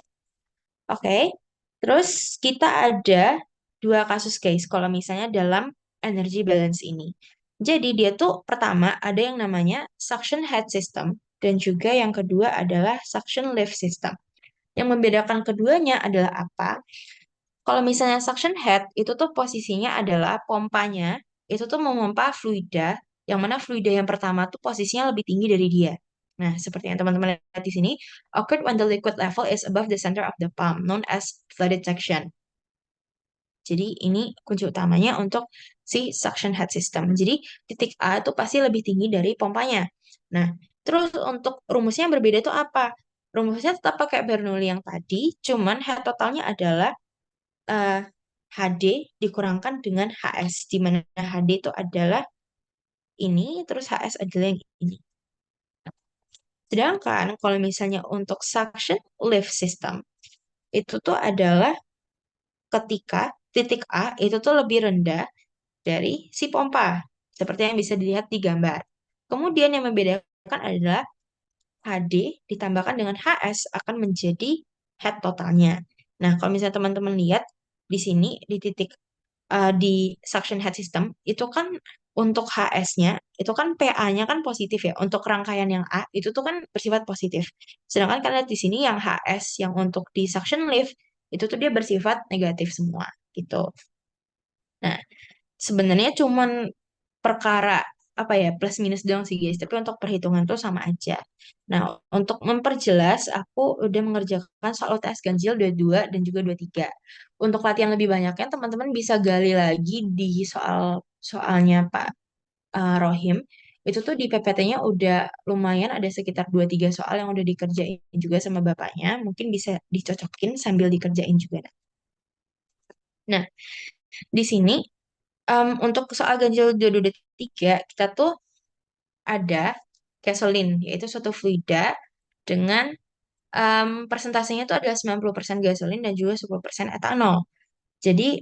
Oke, terus kita ada dua kasus guys kalau misalnya dalam energy balance ini. Jadi dia tuh pertama ada yang namanya suction head system dan juga yang kedua adalah suction lift system. Yang membedakan keduanya adalah apa? Kalau misalnya suction head itu tuh posisinya adalah pompanya itu tuh memompa fluida, yang mana fluida yang pertama tuh posisinya lebih tinggi dari dia. Nah, seperti yang teman-teman lihat di sini, occurred when the liquid level is above the center of the pump, known as flooded section. Jadi ini kunci utamanya untuk si suction head system. Jadi titik A itu pasti lebih tinggi dari pompanya. Nah, terus untuk rumusnya yang berbeda itu apa? Rumusnya tetap pakai Bernoulli yang tadi, cuman head totalnya adalah eh, HD dikurangkan dengan HS, di mana HD itu adalah ini, terus HS adalah yang ini. Sedangkan kalau misalnya untuk suction lift system, itu tuh adalah ketika titik A itu tuh lebih rendah dari si pompa, seperti yang bisa dilihat di gambar. Kemudian yang membedakan adalah HD ditambahkan dengan HS akan menjadi head totalnya. Nah, kalau misalnya teman-teman lihat di sini di titik di suction head system itu kan untuk HS-nya itu kan PA-nya kan positif ya. Untuk rangkaian yang A itu tuh kan bersifat positif. Sedangkan kalian lihat di sini yang HS yang untuk di suction lift itu tuh dia bersifat negatif semua gitu. Nah, sebenarnya cuman perkara apa ya plus minus doang sih guys, tapi untuk perhitungan tuh sama aja. Nah, untuk memperjelas aku udah mengerjakan soal UTS ganjil 22 dan juga 23. Untuk latihan lebih banyaknya teman-teman bisa gali lagi di soalnya Pak Rohim. Itu tuh di PPT-nya udah lumayan ada sekitar 2-3 soal yang udah dikerjain juga sama bapaknya. Mungkin bisa dicocokin sambil dikerjain juga. Nah, di sini untuk soal ganjil 22 kita tuh ada gasolin, yaitu suatu fluida dengan persentasenya itu adalah 90% gasolin dan juga 10% etanol. Jadi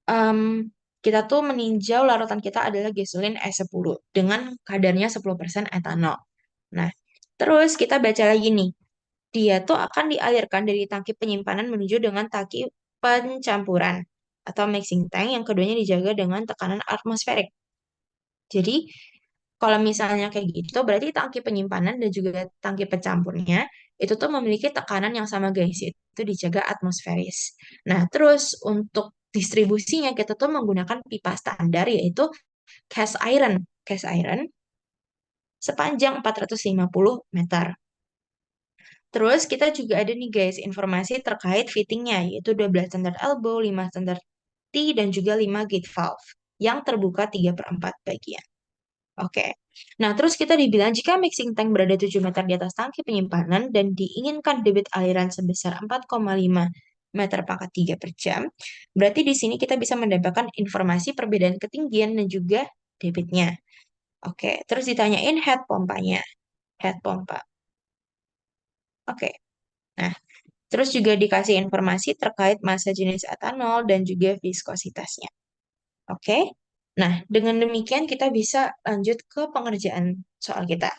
em, kita tuh meninjau larutan kita adalah gasolin E10 dengan kadarnya 10% etanol. Nah, terus kita baca lagi nih. Dia tuh akan dialirkan dari tangki penyimpanan menuju dengan tangki pencampuran atau mixing tank yang keduanya dijaga dengan tekanan atmosferik. Jadi, kalau misalnya kayak gitu, berarti tangki penyimpanan dan juga tangki pencampurnya itu tuh memiliki tekanan yang sama guys, itu dijaga atmosferis. Nah, terus untuk distribusinya kita tuh menggunakan pipa standar yaitu cast iron. Cast iron sepanjang 450 meter. Terus kita juga ada nih guys informasi terkait fittingnya yaitu 12 standar elbow, 5 standar T, dan juga 5 gate valve yang terbuka 3/4 bagian. Oke. Nah, terus kita dibilang jika mixing tank berada 7 meter di atas tangki penyimpanan dan diinginkan debit aliran sebesar 4,5 meter pangkat 3 per jam, berarti di sini kita bisa mendapatkan informasi perbedaan ketinggian dan juga debitnya. Oke, terus ditanyain head pompanya. Head pompa. Oke. Nah, terus juga dikasih informasi terkait massa jenis etanol dan juga viskositasnya. Oke. Nah, dengan demikian kita bisa lanjut ke pengerjaan soal kita.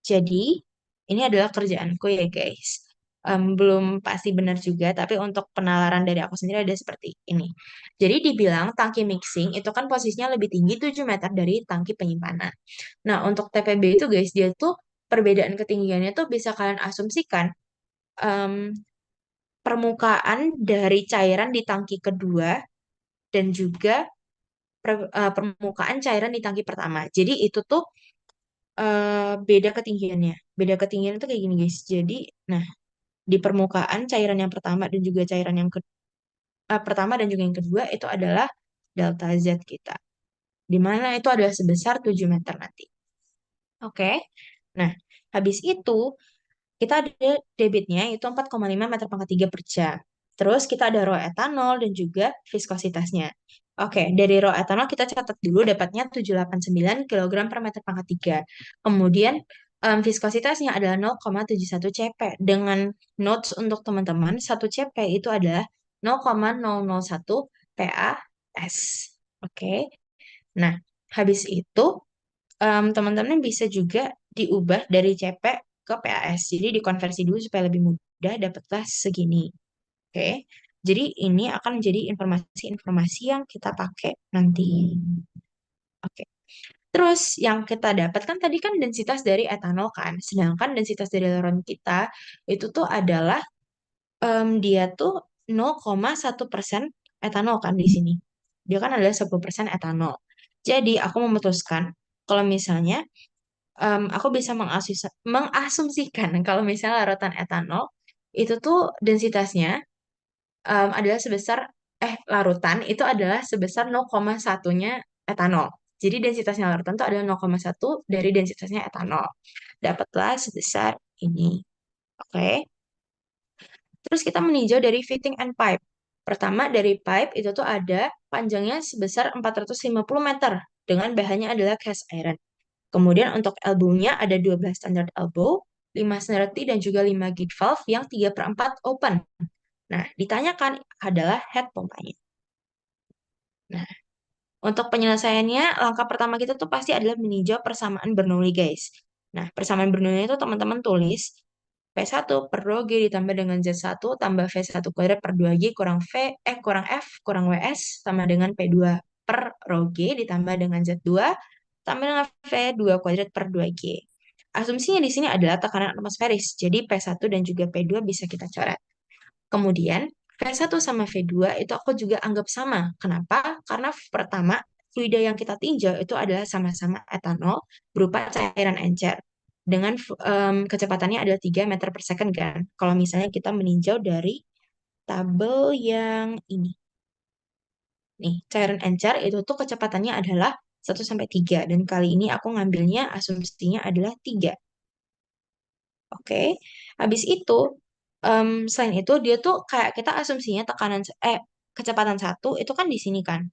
Jadi, ini adalah kerjaanku ya guys. Belum pasti benar juga, tapi untuk penalaran dari aku sendiri ada seperti ini. Jadi dibilang tangki mixing itu kan posisinya lebih tinggi 7 meter dari tangki penyimpanan. Nah, untuk TPB itu guys, dia tuh perbedaan ketinggiannya tuh bisa kalian asumsikan em, permukaan dari cairan di tangki kedua dan juga permukaan cairan di tangki pertama. Jadi itu tuh beda ketinggiannya. Beda ketinggian itu kayak gini guys. Jadi, nah di permukaan cairan yang pertama dan juga cairan yang pertama dan juga yang kedua itu adalah delta Z kita. Di mana itu adalah sebesar 7 meter nanti. Oke. Nah, habis itu kita ada debitnya itu 4,5 meter pangkat 3 per jam. Terus kita ada rho etanol dan juga viskositasnya. Oke, dari rho etanol kita catat dulu dapatnya 789 kilogram per meter pangkat 3. Kemudian viskositasnya adalah 0,71 cp. Dengan notes untuk teman-teman, 1 cp itu adalah 0,001 PAS. Oke. Nah, habis itu teman-teman bisa juga diubah dari CP ke PAS. Jadi dikonversi dulu supaya lebih mudah, dapatlah segini. Oke. Jadi ini akan menjadi informasi-informasi yang kita pakai nanti. Oke. Terus yang kita dapatkan tadi kan densitas dari etanol kan. Sedangkan densitas dari larutan kita itu tuh adalah dia tuh 0,1% etanol kan di sini. Dia kan adalah 10% etanol. Jadi aku memutuskan kalau misalnya aku bisa mengasumsikan kalau misalnya larutan etanol itu tuh densitasnya adalah sebesar larutan itu adalah sebesar 0,1-nya etanol. Jadi densitasnya larutan itu adalah 0,1 dari densitasnya etanol. Dapatlah sebesar ini. Oke. Terus kita meninjau dari fitting and pipe. Pertama dari pipe itu tuh ada panjangnya sebesar 450 meter dengan bahannya adalah cast iron. Kemudian untuk elbow-nya ada 12 standard elbow, 5 standard T dan juga 5 gate valve yang 3/4 open. Nah, ditanyakan adalah head pompanya. Nah, untuk penyelesaiannya, langkah pertama kita tuh pasti adalah meninjau persamaan Bernoulli, guys. Nah, persamaan Bernoulli itu teman-teman tulis P1 per rho G ditambah dengan Z1 tambah V1 kuadrat per 2G kurang kurang F kurang WS sama dengan P2 per rho G ditambah dengan Z2 tambah dengan V2 kuadrat per 2G. Asumsinya di sini adalah tekanan atmosferis, jadi P1 dan juga P2 bisa kita coret. Kemudian V1 sama V2 itu aku juga anggap sama. Kenapa? Karena pertama, fluida yang kita tinjau itu adalah sama-sama etanol berupa cairan encer. Dengan kecepatannya adalah 3 meter per second kan. Kalau misalnya kita meninjau dari tabel yang ini. Nih, cairan encer itu tuh kecepatannya adalah 1 sampai 3. Dan kali ini aku ngambilnya asumsinya adalah 3. Oke, habis itu selain itu dia tuh kayak kita asumsinya kecepatan satu itu kan di sini kan,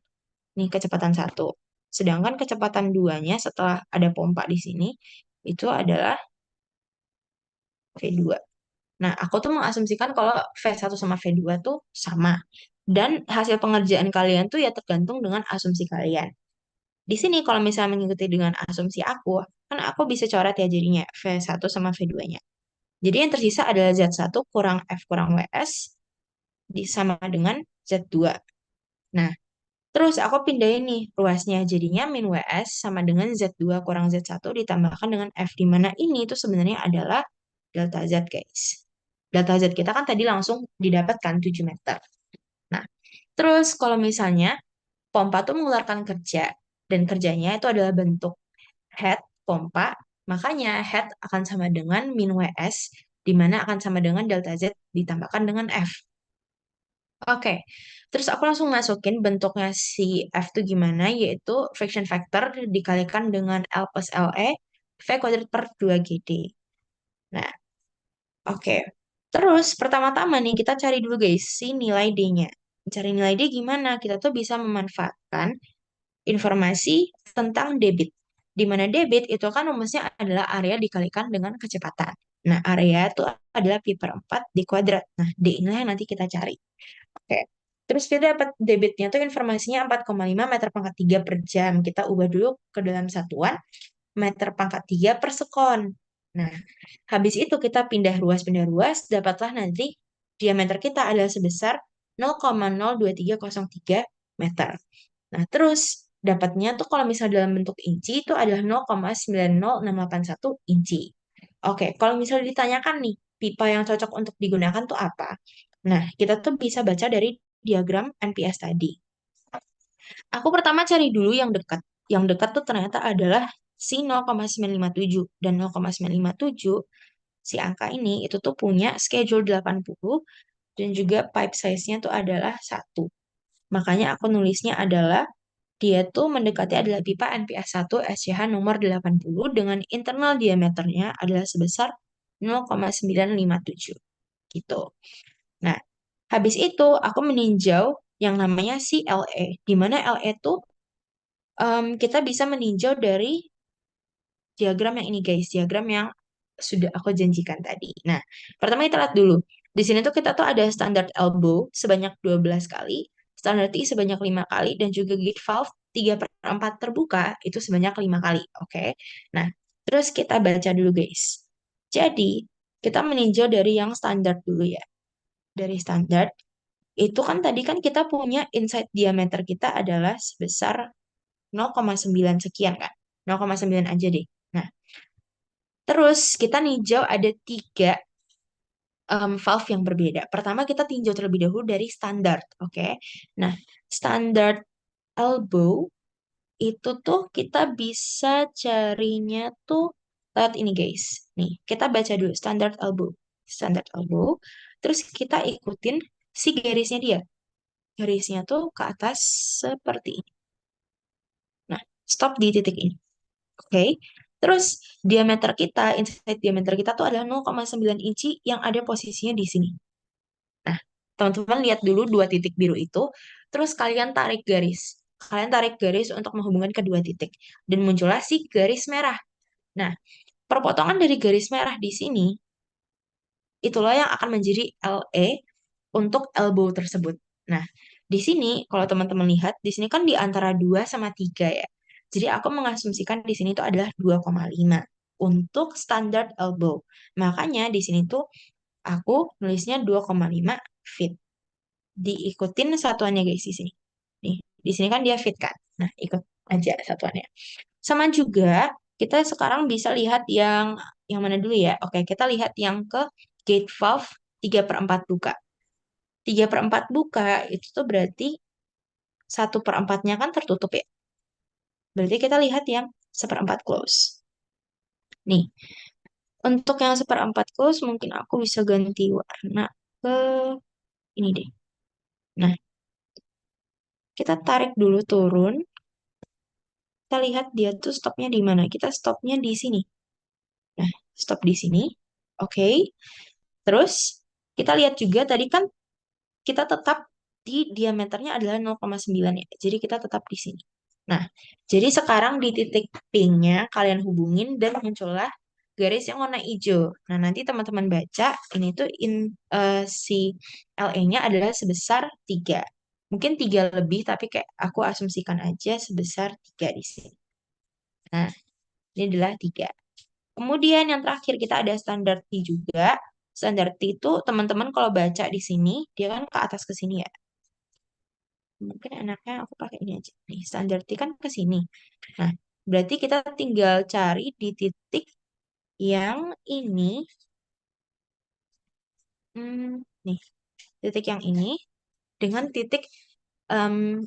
nih kecepatan satu. Sedangkan kecepatan duanya setelah ada pompa di sini itu adalah V2. Nah, aku tuh mengasumsikan kalau V1 sama V2 tuh sama. Dan hasil pengerjaan kalian tuh ya tergantung dengan asumsi kalian. Di sini kalau misalnya mengikuti dengan asumsi aku, kan aku bisa coret ya jadinya V1 sama V2-nya. Jadi yang tersisa adalah Z1 kurang F kurang WS sama dengan Z2. Nah, terus aku pindahin nih ruasnya. Jadinya min WS sama dengan Z2 kurang Z1 ditambahkan dengan F. Di mana ini itu sebenarnya adalah delta Z, guys. Delta Z kita kan tadi langsung didapatkan 7 meter. Nah, terus kalau misalnya pompa tuh mengeluarkan kerja, dan kerjanya itu adalah bentuk head pompa, makanya head akan sama dengan min WS, di mana akan sama dengan delta Z ditambahkan dengan F. Oke, terus aku langsung masukin bentuknya si F itu gimana, yaitu friction factor dikalikan dengan L plus LE, V kuadrat per 2GD. Nah, oke. Terus pertama-tama nih kita cari dulu guys si nilai D-nya. Cari nilai D gimana? Kita tuh bisa memanfaatkan informasi tentang debit. Di mana debit itu kan rumusnya adalah area dikalikan dengan kecepatan. Nah, area itu adalah pi per 4 di kuadrat. Nah, D inilah yang nanti kita cari. Oke. Terus kita dapat debitnya tuh informasinya 4,5 meter pangkat 3 per jam. Kita ubah dulu ke dalam satuan meter pangkat 3 per sekon. Nah, habis itu kita pindah ruas, dapatlah nanti diameter kita adalah sebesar 0,02303 meter. Nah, terus dapatnya tuh kalau misalnya dalam bentuk inci itu adalah 0,90681 inci. Oke, kalau misalnya ditanyakan nih, pipa yang cocok untuk digunakan tuh apa? Nah, kita tuh bisa baca dari diagram NPS tadi. Aku pertama cari dulu yang dekat. Yang dekat tuh ternyata adalah si 0,957 dan 0,957 si angka ini itu tuh punya schedule 80 dan juga pipe size-nya tuh adalah 1. Makanya aku nulisnya adalah dia tuh mendekati adalah pipa NPS 1 SCH nomor 80 dengan internal diameternya adalah sebesar 0,957 gitu. Nah, habis itu aku meninjau yang namanya si LE, di mana LE tuh kita bisa meninjau dari diagram yang ini guys, diagram yang sudah aku janjikan tadi. Nah, pertama kita lihat dulu. Di sini tuh kita tuh ada standar elbow sebanyak 12 kali, standar T sebanyak 5 kali, dan juga gate valve 3/4 terbuka itu sebanyak 5 kali. Oke. Nah, terus kita baca dulu guys. Jadi, kita meninjau dari yang standar dulu ya. Dari standar, itu kan tadi kan kita punya inside diameter kita adalah sebesar 0,9 sekian kan. 0,9 aja deh. Nah, terus kita ninjau ada tiga valve yang berbeda. Pertama kita tinjau terlebih dahulu dari standar, oke? Nah, standar elbow itu tuh kita bisa carinya tuh lewat ini guys. Nih, kita baca dulu standar elbow. Standar elbow. Terus kita ikutin si garisnya dia. Garisnya tuh ke atas seperti ini. Nah, stop di titik ini. Oke. Terus diameter kita, inside diameter kita tuh adalah 0,9 inci yang ada posisinya di sini. Nah, teman-teman lihat dulu dua titik biru itu, terus kalian tarik garis. Kalian tarik garis untuk menghubungkan kedua titik. Dan muncullah si garis merah. Nah, perpotongan dari garis merah di sini, itulah yang akan menjadi LE untuk elbow tersebut. Nah, di sini, kalau teman-teman lihat, di sini kan di antara 2 sama 3 ya. Jadi aku mengasumsikan di sini itu adalah 2,5 untuk standar elbow. Makanya di sini tuh aku nulisnya 2,5 feet. Diikutin satuannya guys di sini. Nih, di sini kan dia feet kan. Nah, ikut aja satuannya. Sama juga kita sekarang bisa lihat yang mana dulu ya. Oke, kita lihat yang ke gate valve 3/4 buka. 3/4 buka itu tuh berarti 1/4-nya kan tertutup ya. Berarti kita lihat yang 1/4 close. Nih, untuk yang 1/4 close mungkin aku bisa ganti warna ke ini deh. Nah, kita tarik dulu turun. Kita lihat dia tuh stopnya di mana. Kita stopnya di sini. Nah, stop di sini. Oke. Terus kita lihat juga tadi kan kita tetap di diameternya adalah 0,9 ya. Jadi kita tetap di sini. Nah, jadi sekarang di titik P-nya kalian hubungin dan muncullah garis yang warna hijau. Nah, nanti teman-teman baca ini tuh si LE-nya adalah sebesar 3. Mungkin 3 lebih, tapi kayak aku asumsikan aja sebesar 3 di sini. Nah, ini adalah 3. Kemudian yang terakhir kita ada standar T juga. Standar T itu teman-teman kalau baca di sini, dia kan ke atas ke sini ya. Mungkin enaknya aku pakai ini aja. Nih, standar T kan ke sini. Nah, berarti kita tinggal cari di titik yang ini. Nih, titik yang ini dengan titik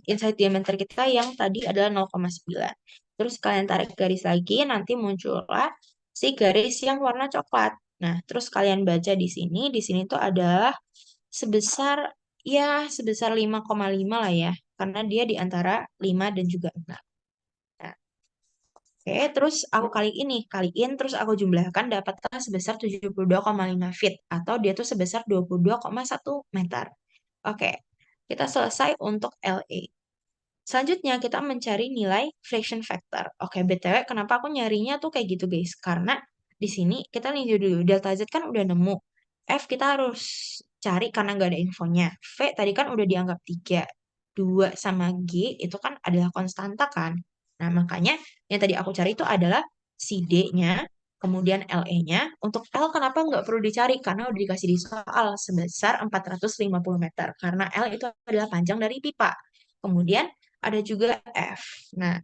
inside diameter kita yang tadi adalah 0,9. Terus kalian tarik garis lagi, nanti muncullah si garis yang warna coklat. Nah, terus kalian baca di sini tuh adalah sebesar sebesar 5,5 lah ya, karena dia di antara 5 dan juga 6. Nah, oke, terus aku kaliin, terus aku jumlahkan dapatlah sebesar 72,5 feet atau dia tuh sebesar 22,1 meter. Oke, kita selesai untuk LA. Selanjutnya kita mencari nilai friction factor. Oke, BTW kenapa aku nyarinya tuh kayak gitu guys? Karena di sini kita ninjau dulu. Delta Z kan udah nemu. F kita harus cari karena nggak ada infonya. V tadi kan udah dianggap 3. 2 sama G itu kan adalah konstanta kan. Nah, makanya yang tadi aku cari itu adalah si D-nya, kemudian LE-nya. Untuk L kenapa nggak perlu dicari? Karena udah dikasih di soal sebesar 450 meter. Karena L itu adalah panjang dari pipa. Kemudian ada juga F. Nah,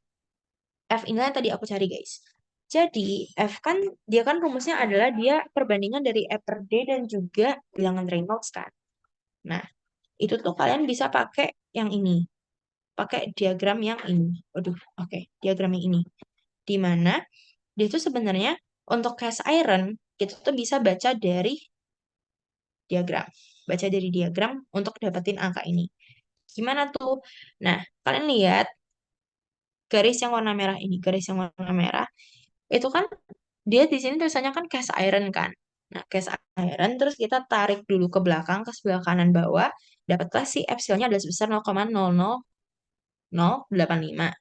F inilah yang tadi aku cari, guys. Jadi, F kan, dia kan rumusnya adalah dia perbandingan dari E per D dan juga bilangan Reynolds kan. Nah, itu tuh kalian bisa pakai yang ini. Pakai diagram yang ini. Waduh, oke. Diagram yang ini. Di mana dia tuh sebenarnya untuk cast iron, kita tuh bisa baca dari diagram. Baca dari diagram untuk dapetin angka ini. Gimana tuh? Nah, kalian lihat garis yang warna merah ini, garis yang warna merah, itu kan dia di sini tulisannya kan cast iron kan. Nah, cast iron terus kita tarik dulu ke belakang, ke sebelah kanan bawah, dapatlah si epsilonnya adalah sebesar 0,00085.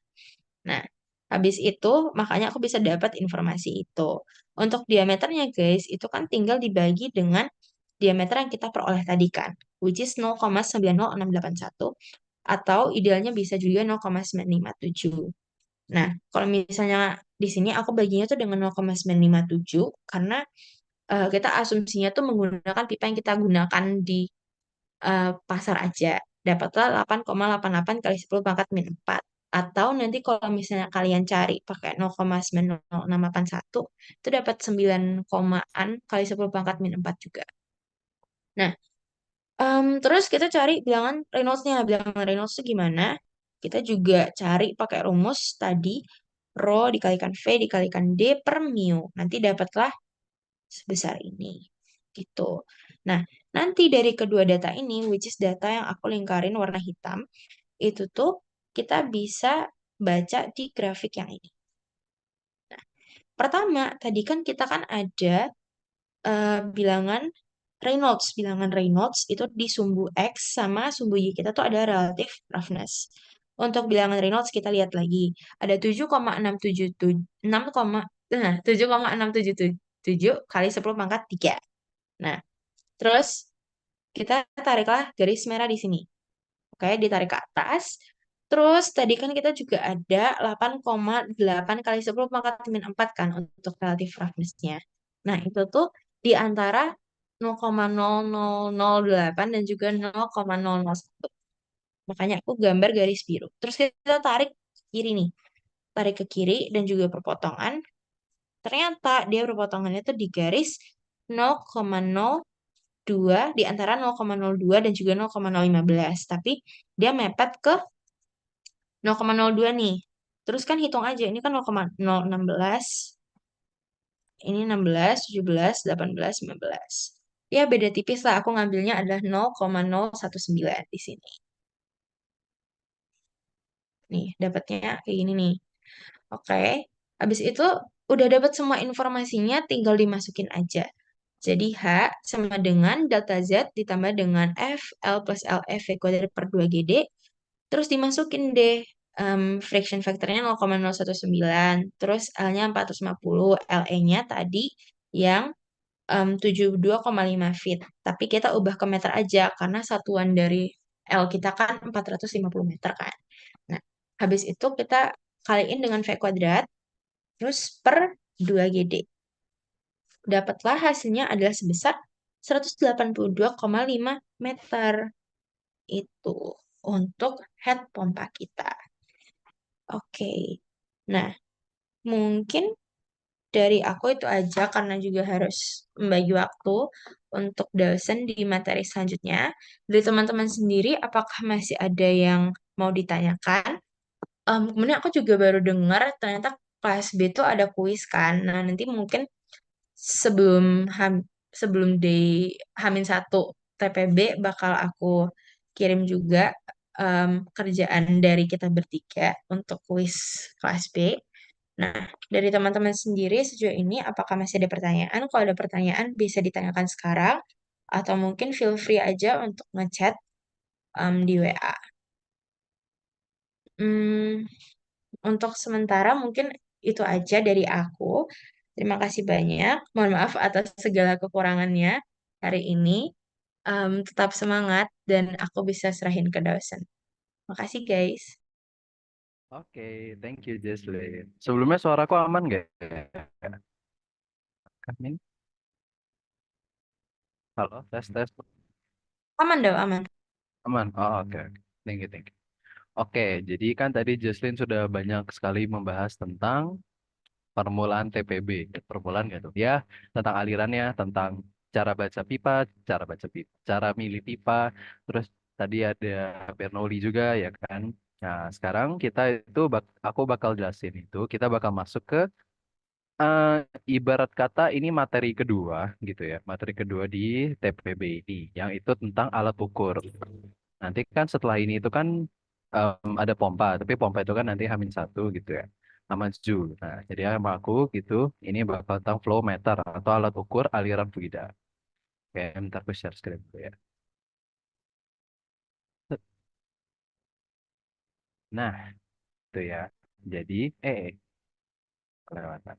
Nah, habis itu makanya aku bisa dapat informasi itu. Untuk diameternya guys, itu kan tinggal dibagi dengan diameter yang kita peroleh tadi kan, which is 0,90681 atau idealnya bisa juga 0,957. Nah, kalau misalnya di sini aku baginya tuh dengan 0,957 karena kita asumsinya tuh menggunakan pipa yang kita gunakan di pasar aja. Dapatlah 8,88 kali 10 pangkat min 4. Atau nanti kalau misalnya kalian cari pakai 0,90681, itu dapat 9 komaan kali 10 pangkat min 4 juga. Nah, terus kita cari bilangan Reynolds-nya. Bilangan Reynolds itu gimana? Kita juga cari pakai rumus tadi, Rho dikalikan V dikalikan D per mu. Nanti dapatlah sebesar ini. Gitu. Nah, nanti dari kedua data ini, which is data yang aku lingkarin warna hitam, itu tuh kita bisa baca di grafik yang ini. Nah, pertama, tadi kan kita kan ada bilangan Reynolds. Bilangan Reynolds itu di sumbu X sama sumbu Y kita tuh ada relative roughness. Untuk bilangan Reynolds kita lihat lagi. Ada 7,677 7,677 kali 10 pangkat 3. Nah, terus kita tariklah garis merah di sini. Oke, ditarik ke atas. Terus tadi kan kita juga ada 8,8 kali 10 pangkat min 4 kan untuk relative roughness-nya. Nah, itu tuh di antara 0,0008 dan juga 0,001. Makanya aku gambar garis biru. Terus kita tarik ke kiri nih. Tarik ke kiri dan juga perpotongan. Ternyata dia perpotongannya tuh di garis 0,02 di antara 0,02 dan juga 0,015. Tapi dia mepet ke 0,02 nih. Terus kan hitung aja, ini kan 0,016, ini 16, 17, 18, 19. Ya beda tipis lah, aku ngambilnya adalah 0,019 di sini. Nih, dapatnya kayak gini nih. Oke, habis itu udah dapat semua informasinya, tinggal dimasukin aja. Jadi H sama dengan delta Z ditambah dengan F, L plus LF V kuadrat per 2GD. Terus dimasukin deh friction factornya 0,019. Terus L-nya 450, LE-nya tadi yang 72,5 feet. Tapi kita ubah ke meter aja karena satuan dari L kita kan 450 meter kan. Nah, habis itu kita kaliin dengan V kuadrat, terus per 2GD. Dapatlah hasilnya adalah sebesar 182,5 meter. Itu untuk head pompa kita. Oke. Nah, mungkin dari aku itu aja karena juga harus membagi waktu untuk dosen di materi selanjutnya. Dari teman-teman sendiri, apakah masih ada yang mau ditanyakan? Kemudian aku juga baru dengar ternyata kelas B itu ada kuis kan. Nah, nanti mungkin sebelum sebelum di H-1 TPB bakal aku kirim juga kerjaan dari kita bertiga untuk kuis kelas B. Nah, dari teman-teman sendiri sejauh ini apakah masih ada pertanyaan? Kalau ada pertanyaan bisa ditanyakan sekarang atau mungkin feel free aja untuk ngechat di WA. Hmm, untuk sementara mungkin itu aja dari aku. Terima kasih banyak. Mohon maaf atas segala kekurangannya hari ini. Tetap semangat dan aku bisa serahin ke dosen. Makasih guys. Oke, thank you Jesslyn. Sebelumnya suaraku aman nggak? Amin. Halo, tes tes. Aman dong, aman. Aman. Oh, oke. Thank you, thank you. Oke, jadi kan tadi Jesslyn sudah banyak sekali membahas tentang permulaan TPB. Permulaan nggak tuh? Ya, tentang alirannya, tentang cara baca pipa, cara milih pipa. Terus tadi ada Bernoulli juga ya kan. Nah, sekarang kita itu aku bakal jelasin itu. Kita bakal masuk ke eh, ibarat kata ini materi kedua gitu ya, materi kedua di TPB ini, yang itu tentang alat ukur. Nanti kan setelah ini itu kan ada pompa, tapi pompa itu kan nanti H-1 gitu ya, H-Ju. Nah, jadi sama aku gitu, ini bakal tentang flow meter atau alat ukur aliran fluida. Oke, bentar aku share screen dulu ya. Nah, itu ya. Jadi, kelewatan.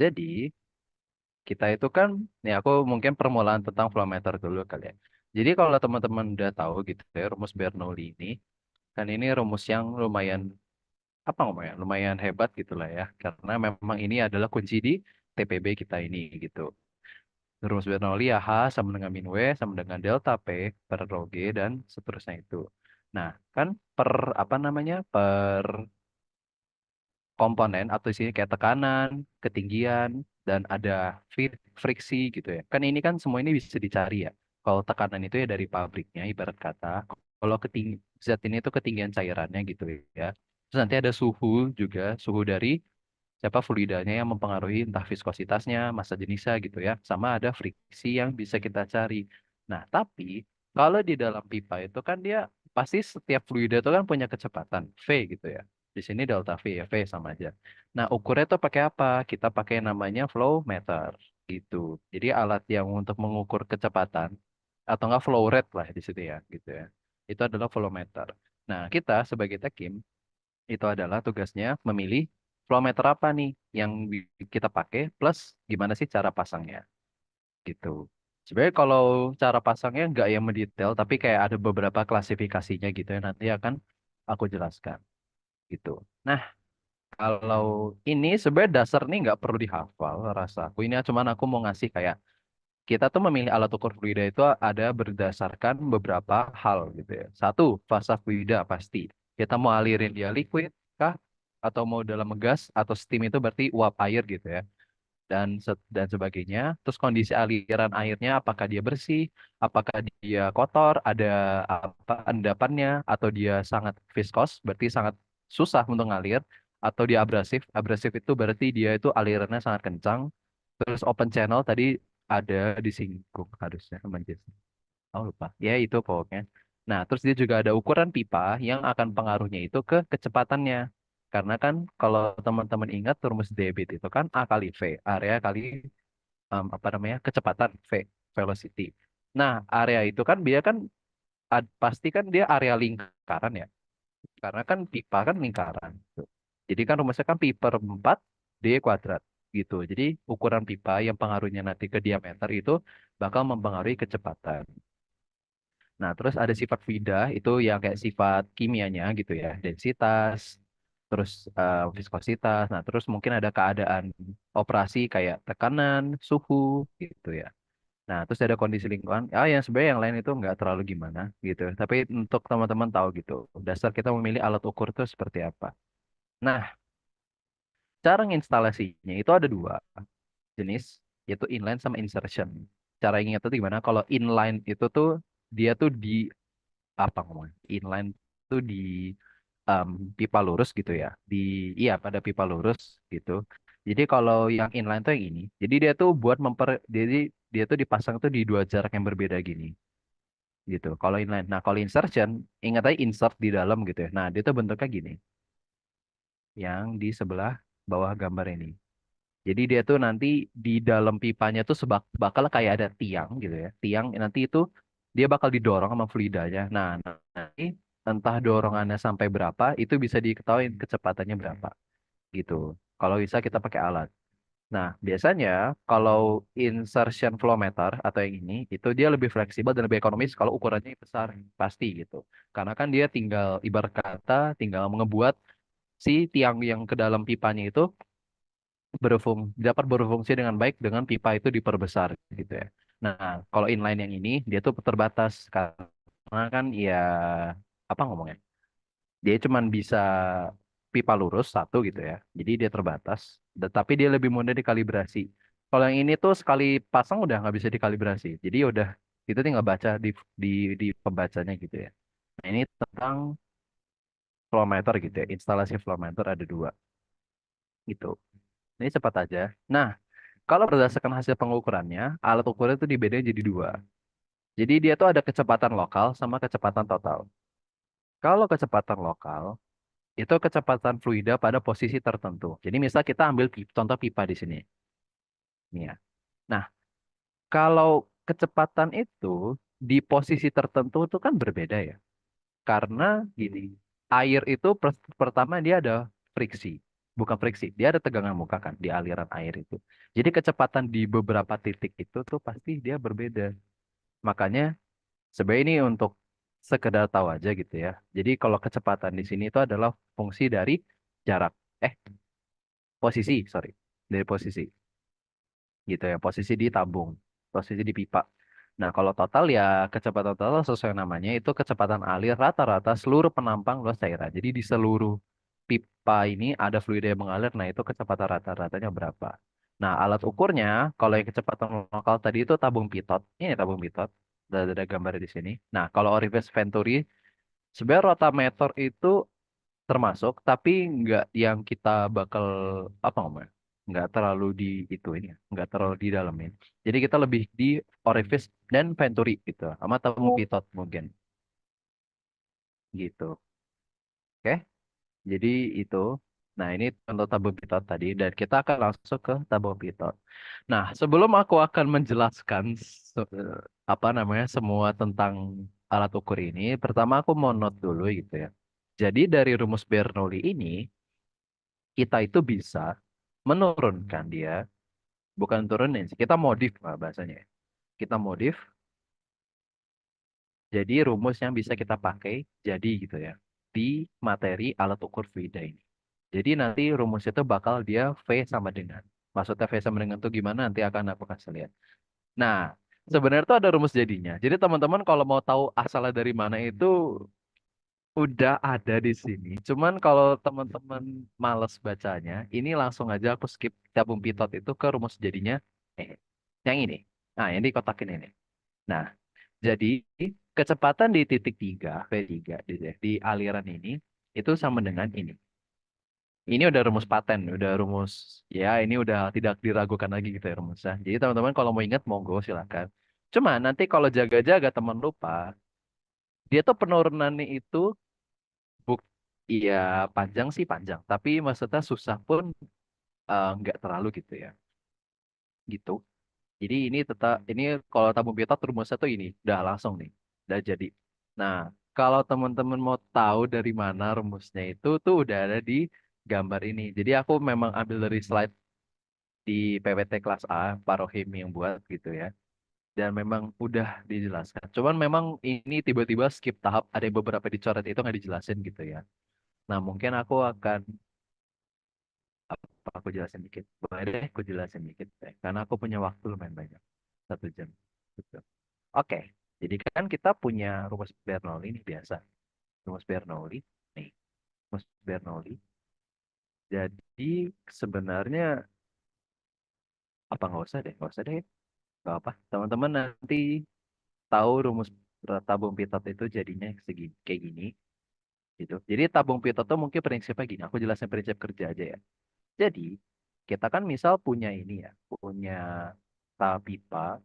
Jadi, kita itu kan, nih aku mungkin permulaan tentang flow meter dulu kali ya. Jadi kalau teman-teman udah tahu gitu ya, rumus Bernoulli ini, kan ini rumus yang lumayan, apa ngomongnya, lumayan hebat gitu lah ya. Karena memang ini adalah kunci di TPB kita ini gitu. Rumus Bernoulli ya H sama dengan min W sama dengan delta P per rho G dan seterusnya itu. Nah, kan per apa namanya, per komponen atau di sini kayak tekanan, ketinggian, dan ada friksi gitu ya. Kan ini kan semua ini bisa dicari ya. Kalau tekanan itu ya dari pabriknya, ibarat kata. Kalau zat ini itu ketinggian cairannya gitu ya. Terus nanti ada suhu juga, suhu dari siapa fluidanya yang mempengaruhi entah viskositasnya, massa jenisnya gitu ya. Sama ada friksi yang bisa kita cari. Nah, tapi kalau di dalam pipa itu kan dia pasti setiap fluida itu kan punya kecepatan V gitu ya. Di sini delta V ya, V sama aja. Nah, ukurnya tuh pakai apa? Kita pakai namanya flow meter gitu. Jadi alat yang untuk mengukur kecepatan atau enggak flow rate lah di sini ya gitu ya. Itu adalah flow meter. Nah, kita sebagai tekim itu adalah tugasnya memilih flow meter apa nih yang kita pakai plus gimana sih cara pasangnya gitu. Sebenarnya kalau cara pasangnya nggak yang mendetail tapi kayak ada beberapa klasifikasinya gitu ya nanti akan aku jelaskan gitu. Nah, kalau ini sebenarnya dasar nih nggak perlu dihafal rasa aku. Ini cuman aku mau ngasih kayak kita tuh memilih alat ukur fluida itu ada berdasarkan beberapa hal gitu ya. Satu, fasa fluida pasti. Kita mau alirin dia liquid kah? Atau mau dalam gas atau steam itu berarti uap air gitu ya. Dan sebagainya. Terus kondisi aliran airnya apakah dia bersih, apakah dia kotor, ada apa endapannya, atau dia sangat viskos, berarti sangat susah untuk ngalir, atau dia abrasif. Abrasif itu berarti dia itu alirannya sangat kencang. Terus open channel tadi ada disinggung harusnya sama Jason. Oh lupa. Ya itu pokoknya. Nah, terus dia juga ada ukuran pipa yang akan pengaruhnya itu ke kecepatannya. Karena kan kalau teman-teman ingat rumus debit itu kan A kali V, area kali apa namanya kecepatan V, velocity. Nah, area itu kan dia kan pasti kan dia area lingkaran ya. Karena kan pipa kan lingkaran. Jadi kan rumusnya kan pi per 4 D kuadrat gitu. Jadi ukuran pipa yang pengaruhnya nanti ke diameter itu bakal mempengaruhi kecepatan. Nah, terus ada sifat fluida itu yang kayak sifat kimianya gitu ya, densitas, terus viskositas. Nah, terus mungkin ada keadaan operasi kayak tekanan, suhu gitu ya. Nah, terus ada kondisi lingkungan. Ah, yang sebenarnya yang lain itu nggak terlalu gimana gitu. Tapi untuk teman-teman tahu gitu, dasar kita memilih alat ukur itu seperti apa. Nah, cara instalasinya itu ada dua jenis, yaitu inline sama insertion. Cara ingat itu gimana? Kalau inline itu tuh dia tuh di apa ngomongnya? Inline tuh di um, pipa lurus gitu ya. Iya pada pipa lurus gitu. Jadi kalau yang inline tuh yang ini. Jadi dia tuh jadi dia tuh dipasang tuh di dua jarak yang berbeda gini gitu. Kalau inline. Nah, kalau insertion, ingat aja insert di dalam gitu ya. Nah, dia tuh bentuknya gini. Yang di sebelah bawah gambar ini. Jadi dia tuh nanti di dalam pipanya tuh bakal kayak ada tiang gitu ya. Tiang nanti itu dia bakal didorong sama fluidanya. Nah, nanti entah dorongannya sampai berapa itu bisa diketahui kecepatannya berapa gitu. Kalau bisa kita pakai alat. Nah, biasanya kalau insertion flow meter atau yang ini itu dia lebih fleksibel dan lebih ekonomis kalau ukurannya besar pasti gitu. Karena kan dia tinggal ibarat kata tinggal ngebuat si tiang yang ke dalam pipanya itu dapat berfungsi dengan baik dengan pipa itu diperbesar gitu ya. Nah, kalau inline yang ini dia tuh terbatas karena kan ya apa ngomongnya? Dia cuman bisa pipa lurus satu gitu ya. Jadi dia terbatas, tapi dia lebih mudah dikalibrasi. Kalau yang ini tuh sekali pasang udah nggak bisa dikalibrasi. Jadi udah itu tinggal baca di di pembacanya gitu ya. Nah, ini tentang flow meter gitu ya. Instalasi flow meter ada dua gitu. Ini cepat aja. Nah, kalau berdasarkan hasil pengukurannya, alat ukur itu dibedain jadi dua. Jadi dia tuh ada kecepatan lokal sama kecepatan total. Kalau kecepatan lokal, itu kecepatan fluida pada posisi tertentu. Jadi misal kita ambil contoh pipa di sini. Nih ya. Nah, kalau kecepatan itu di posisi tertentu itu kan berbeda ya. Karena gini, air itu pertama dia ada friksi. Bukan friksi, dia ada tegangan muka kan di aliran air itu. Jadi kecepatan di beberapa titik itu tuh pasti dia berbeda. Makanya sebenarnya ini untuk sekedar tahu aja gitu ya. Jadi kalau kecepatan di sini itu adalah fungsi dari jarak. Eh, posisi, sorry. Dari posisi. Gitu ya. Posisi di tabung. Posisi di pipa. Nah, kalau total ya kecepatan total sesuai namanya itu kecepatan alir rata-rata seluruh penampang luas cairan. Jadi di seluruh pipa ini ada fluida yang mengalir. Nah, itu kecepatan rata-ratanya berapa. Nah, alat ukurnya kalau yang kecepatan lokal tadi itu tabung pitot. Ini tabung pitot. Ada gambar di sini. Nah, kalau orifice venturi sebenarnya rotameter itu termasuk, tapi nggak yang kita bakal apa ngomongnya, nggak terlalu di itu ini, ya, nggak terlalu di dalamin. Jadi kita lebih di orifice dan venturi gitu, sama tabung pitot mungkin gitu. Oke, jadi itu. Nah ini untuk tabung pitot tadi, dan kita akan langsung ke tabung pitot. Nah sebelum aku akan menjelaskan apa namanya semua tentang alat ukur ini, pertama aku mau note dulu gitu ya. Jadi dari rumus Bernoulli ini kita itu bisa menurunkan dia, bukan turunin sih, kita modif lah bahasanya. Kita modif jadi rumus yang bisa kita pakai jadi gitu ya di materi alat ukur fluida ini. Jadi nanti rumus itu bakal dia V sama dengan. Maksudnya V sama dengan itu gimana nanti akan aku kasih lihat. Nah, sebenarnya itu ada rumus jadinya. Jadi teman-teman kalau mau tahu asalnya dari mana itu udah ada di sini. Cuman kalau teman-teman males bacanya, ini langsung aja aku skip tabung pitot itu ke rumus jadinya. Eh, yang ini. Nah, yang di kotakin ini. Nah, jadi kecepatan di titik 3 V3 di aliran ini itu sama dengan ini. Ini udah rumus paten, udah rumus ya ini udah tidak diragukan lagi gitu ya rumusnya. Jadi teman-teman kalau mau ingat monggo silakan. Cuma nanti kalau jaga-jaga teman lupa, dia tuh penurunannya itu buk iya panjang sih panjang, tapi maksudnya susah pun nggak terlalu gitu ya. Gitu. Jadi ini tetap ini kalau tabung pitot rumusnya tuh ini udah langsung nih, udah jadi. Nah, kalau teman-teman mau tahu dari mana rumusnya itu tuh udah ada di gambar ini. Jadi aku memang ambil dari slide di PPT kelas A, Pak Rohim yang buat gitu ya. Dan memang udah dijelaskan. Cuman memang ini tiba-tiba skip tahap, ada yang beberapa dicoret itu nggak dijelasin gitu ya. Nah, mungkin aku akan apa aku jelasin dikit. Boleh deh, aku jelasin dikit deh. Karena aku punya waktu lumayan banyak. 1 jam. Gitu. Oke, jadi kan kita punya rumus Bernoulli ini biasa. Rumus Bernoulli, nih, rumus Bernoulli. Jadi sebenarnya apa nggak usah deh, nggak apa. Teman-teman nanti tahu rumus tabung pitot itu jadinya segini, kayak gini, gitu. Jadi tabung pitot itu mungkin prinsipnya gini. Aku jelasin prinsip kerja aja ya. Jadi kita kan misal punya ini ya, punya pipa.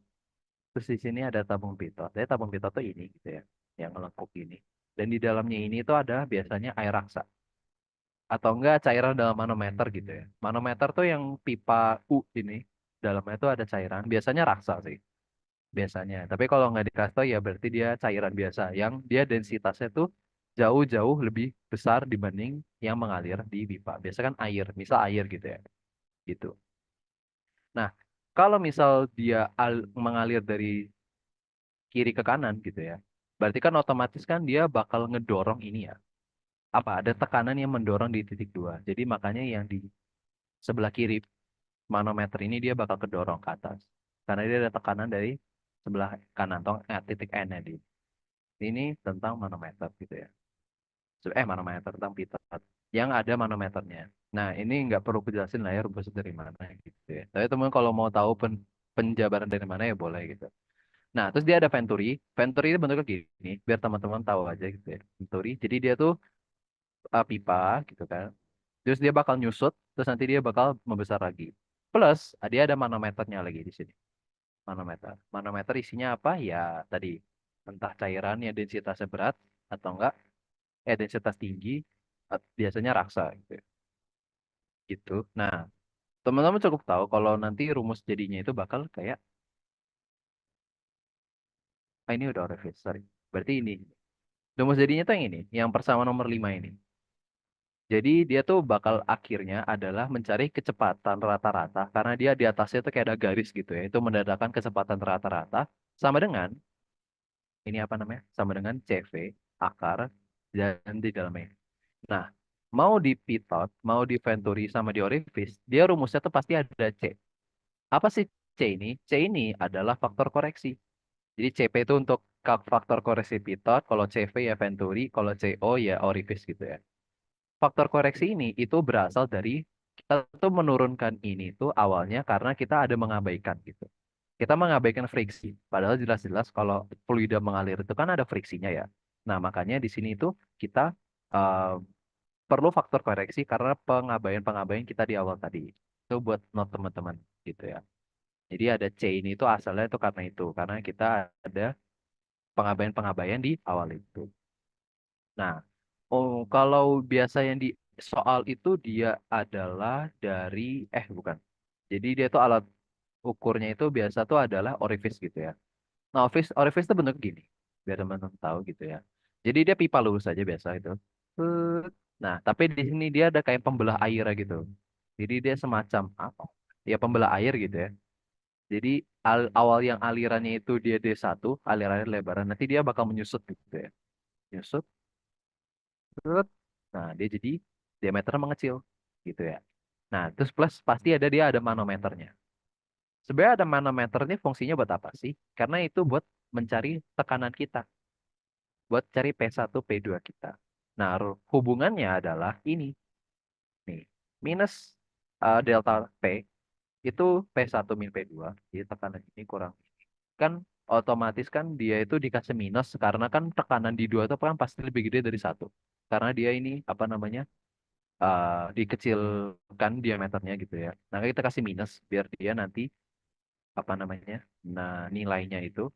Terus di sini ada tabung pitot. Jadi tabung pitot tuh ini gitu ya, yang melengkung ini. Dan di dalamnya ini tuh ada biasanya air raksa atau enggak cairan dalam manometer gitu ya. Manometer tuh yang pipa U ini dalamnya tuh ada cairan. Biasanya raksa sih, biasanya. Tapi kalau nggak dikasih tahu ya berarti dia cairan biasa yang dia densitasnya tuh jauh-jauh lebih besar dibanding yang mengalir di pipa. Biasa kan air, misal air gitu ya, gitu. Nah, kalau misal dia mengalir dari kiri ke kanan gitu ya. Berarti kan otomatis kan dia bakal ngedorong ini ya. Apa ada tekanan yang mendorong di titik dua. Jadi makanya yang di sebelah kiri manometer ini dia bakal kedorong ke atas. Karena dia ada tekanan dari sebelah kanan atau titik N ya di. Ini tentang manometer gitu ya. Manometer tentang pitot yang ada manometernya. Nah, ini nggak perlu kejelasin lah ya rumusnya dari mana gitu ya. Tapi teman kalau mau tahu penjabaran dari mana ya boleh gitu. Nah, terus dia ada Venturi. Venturi itu bentuknya gini, biar teman-teman tahu aja gitu ya. Venturi. Jadi dia tuh pipa gitu kan. Terus dia bakal nyusut, terus nanti dia bakal membesar lagi. Plus, dia ada manometernya lagi di sini. Manometer. Manometer isinya apa? Ya tadi, entah cairannya densitasnya berat atau enggak, densitas tinggi, biasanya raksa gitu. Gitu. Nah, teman-teman cukup tahu kalau nanti rumus jadinya itu bakal kayak, ini udah review, sorry. Berarti ini. Rumus jadinya tuh yang ini, yang bersama nomor 5 ini. Jadi dia tuh bakal akhirnya adalah mencari kecepatan rata-rata karena dia di atasnya tuh kayak ada garis gitu ya. Itu menandakan kecepatan rata-rata sama dengan ini apa namanya? Sama dengan CV akar dan di dalamnya. Nah, mau di pitot, mau di venturi sama di orifice, dia rumusnya tuh pasti ada C. Apa sih C ini? C ini adalah faktor koreksi. Jadi CP itu untuk faktor koreksi pitot, kalau CV ya venturi, kalau CO ya orifice gitu ya. Faktor koreksi ini itu berasal dari kita tuh menurunkan ini tuh awalnya karena kita ada mengabaikan gitu. Kita mengabaikan friksi. Padahal jelas-jelas kalau fluida mengalir itu kan ada friksinya ya. Nah, makanya di sini itu kita eh, perlu faktor koreksi karena pengabaian-pengabaian kita di awal tadi. Itu buat not teman-teman gitu ya. Jadi ada C ini itu asalnya itu karena itu. Karena kita ada pengabaian-pengabaian di awal itu. Nah, oh, kalau biasa yang di soal itu dia adalah dari bukan. Jadi dia tuh alat ukurnya itu biasa tuh adalah orifice gitu ya. Nah, orifice itu bentuk gini, biar teman-teman tahu gitu ya. Jadi dia pipa lurus aja biasa itu. Nah, tapi di sini dia ada kayak pembelah air gitu. Jadi dia semacam apa? Ya pembelah air gitu ya. Jadi awal yang alirannya itu dia D1, alirannya lebaran. Nanti dia bakal menyusut gitu ya. Menyusut. Set. Nah, dia jadi diameternya mengecil gitu ya. Nah, terus plus pasti dia ada manometernya. Sebenarnya ada manometer ini fungsinya buat apa sih? Karena itu buat mencari tekanan kita, buat cari P1, P2 kita. Nah, hubungannya adalah ini nih, minus delta P itu P1 min P2, jadi tekanan ini kurang kan otomatis kan dia itu dikasih minus karena kan tekanan di dua itu kan pasti lebih gede dari satu. Karena dia ini apa namanya? Dikecilkan diameternya gitu ya. Nah, kita kasih minus biar dia nanti apa namanya? Nah, nilainya itu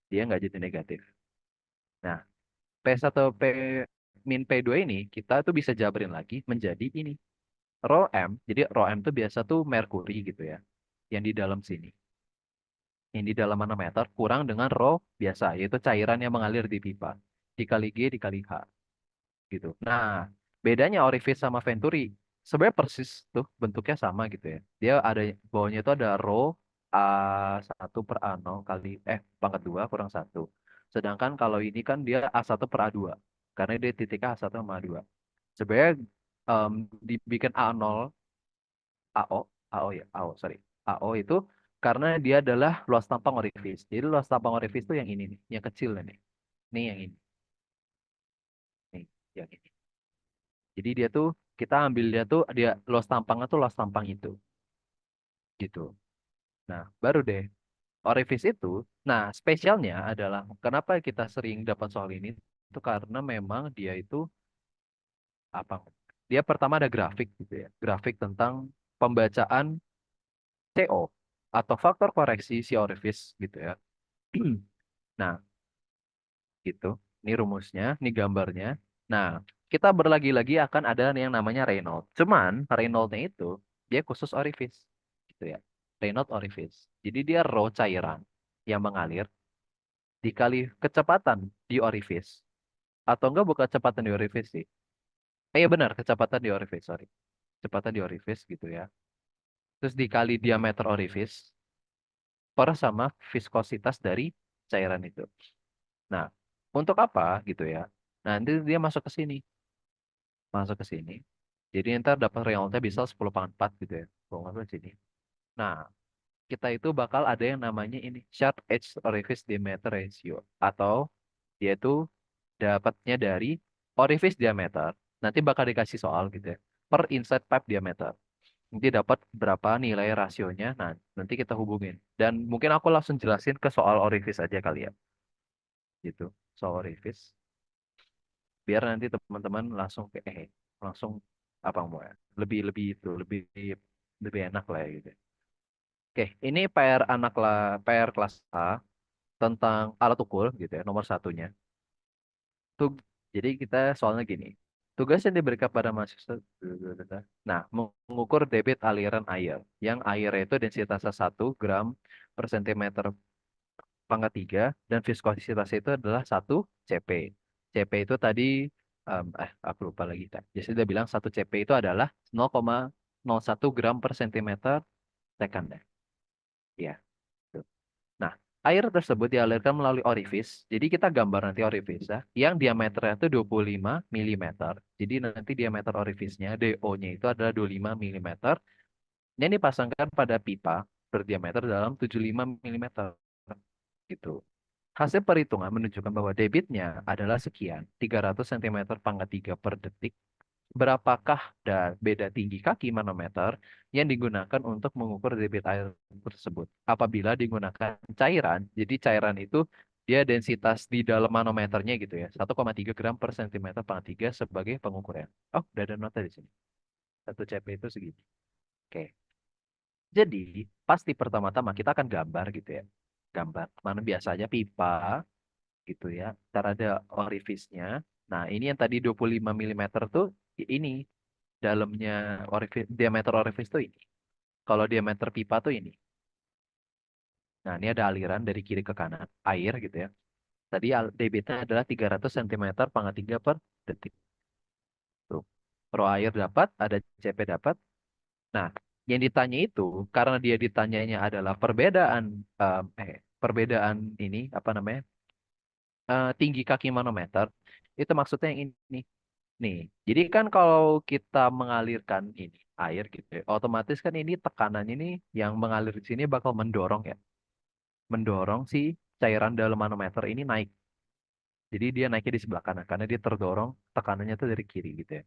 dia nggak jadi negatif. Nah, P1 P min P2 ini kita tuh bisa jabarin lagi menjadi ini. Rho M. Jadi rho M tuh biasa tuh merkuri gitu ya. Yang di dalam sini. Yang di dalam manometer kurang dengan rho biasa, yaitu cairan yang mengalir di pipa. Dikali G dikali H gitu. Nah, bedanya orifice sama venturi sebenarnya persis tuh bentuknya sama gitu ya. Dia ada bawahnya itu ada rho A1/A0 kali pangkat 2 kurang satu. Sedangkan kalau ini kan dia A1/A2 karena dia titiknya A1 sama A2. Sebenarnya em, dibikin A0 AO AO ya AO sorry AO itu karena dia adalah luas tampang orifice. Jadi luas tampang orifice itu yang ini nih, yang kecil nih. Nih yang ini, nih yang ini. Jadi dia tuh kita ambil dia tuh dia luas tampangnya tuh luas tampang itu gitu. Nah, baru deh orifice itu. Nah, spesialnya adalah kenapa kita sering dapat soal ini itu karena memang dia itu apa? Dia pertama ada grafik gitu ya. Grafik tentang pembacaan CO atau faktor koreksi si orifice gitu ya. Nah, gitu. Ini rumusnya, ini gambarnya. Nah, kita berlagi-lagi akan ada yang namanya Reynolds. Cuman Reynolds-nya itu dia khusus orifice, gitu ya. Reynolds orifice. Jadi dia raw cairan yang mengalir dikali kecepatan di orifice. Atau enggak bukan kecepatan di orifice sih. Iya benar, kecepatan di orifice, sorry. Kecepatan di orifice gitu ya. Terus dikali diameter orifice per sama viskositas dari cairan itu. Nah, untuk apa gitu ya? Nah, nanti dia masuk ke sini. Masuk ke sini. Jadi ntar dapat realnya bisa 10 pangkat 4 gitu ya. Kalau nggak salah sini. Nah, kita itu bakal ada yang namanya ini sharp edge orifice diameter ratio. Atau dia itu dapatnya dari orifice diameter. Nanti bakal dikasih soal gitu ya. Per inside pipe diameter. Nanti dapat berapa nilai rasionya. Nah, nanti kita hubungin. Dan mungkin aku langsung jelasin ke soal orifice aja kali ya. Gitu. Soal orifice. Biar nanti teman-teman langsung langsung Apa mau ya? Lebih lebih itu lebih lebih enak lah ya gitu. Oke, ini PR anak lah, PR kelas A tentang alat ukur gitu ya, nomor satunya. Tug, jadi kita soalnya gini, tugas yang diberikan pada mahasiswa, nah, mengukur debit aliran air, yang air itu densitasnya 1 gram per sentimeter pangkat 3, dan viskositas itu adalah 1 cp. Cp itu tadi, aku lupa lagi. Jadi dia bilang 1 cp itu adalah 0,01 gram per sentimeter ya. Nah, air tersebut dialirkan melalui orifice. Jadi kita gambar nanti orifice ya, yang diameternya itu 25 milimeter. Jadi nanti diameter orifice-nya, DO-nya itu adalah 25 milimeter. Yang dipasangkan pada pipa berdiameter dalam 75 milimeter. Gitu. Hasil perhitungan menunjukkan bahwa debitnya adalah sekian, 300 cm pangkat 3 per detik. Berapakah beda tinggi kaki manometer yang digunakan untuk mengukur debit air tersebut? Apabila digunakan cairan, jadi cairan itu dia densitas di dalam manometernya gitu ya, 1,3 gram per sentimeter pangkat 3 sebagai pengukuran. Oh, udah ada nota di sini. 1 cp itu segini. Oke. Jadi, pasti pertama-tama kita akan gambar gitu ya. Gambar. Mana biasanya pipa gitu ya. Ntar ada orifice-nya. Nah, ini yang tadi 25 milimeter tuh ini dalamnya orifice, diameter orifice tuh ini. Kalau diameter pipa tuh ini. Nah, ini ada aliran dari kiri ke kanan, air gitu ya. Tadi debitnya adalah 300 cm pangkat 3 per detik. Tuh. Pro air dapat, ada CP dapat. Nah, yang ditanya itu karena dia ditanyanya adalah perbedaan ini apa namanya? Tinggi kaki manometer. Itu maksudnya yang ini. Nih, jadi kan kalau kita mengalirkan ini air gitu ya, otomatis kan ini tekanan ini yang mengalir di sini bakal mendorong ya, mendorong si cairan dalam manometer ini naik. Jadi dia naiknya di sebelah kanan karena dia terdorong tekanannya tuh dari kiri gitu ya.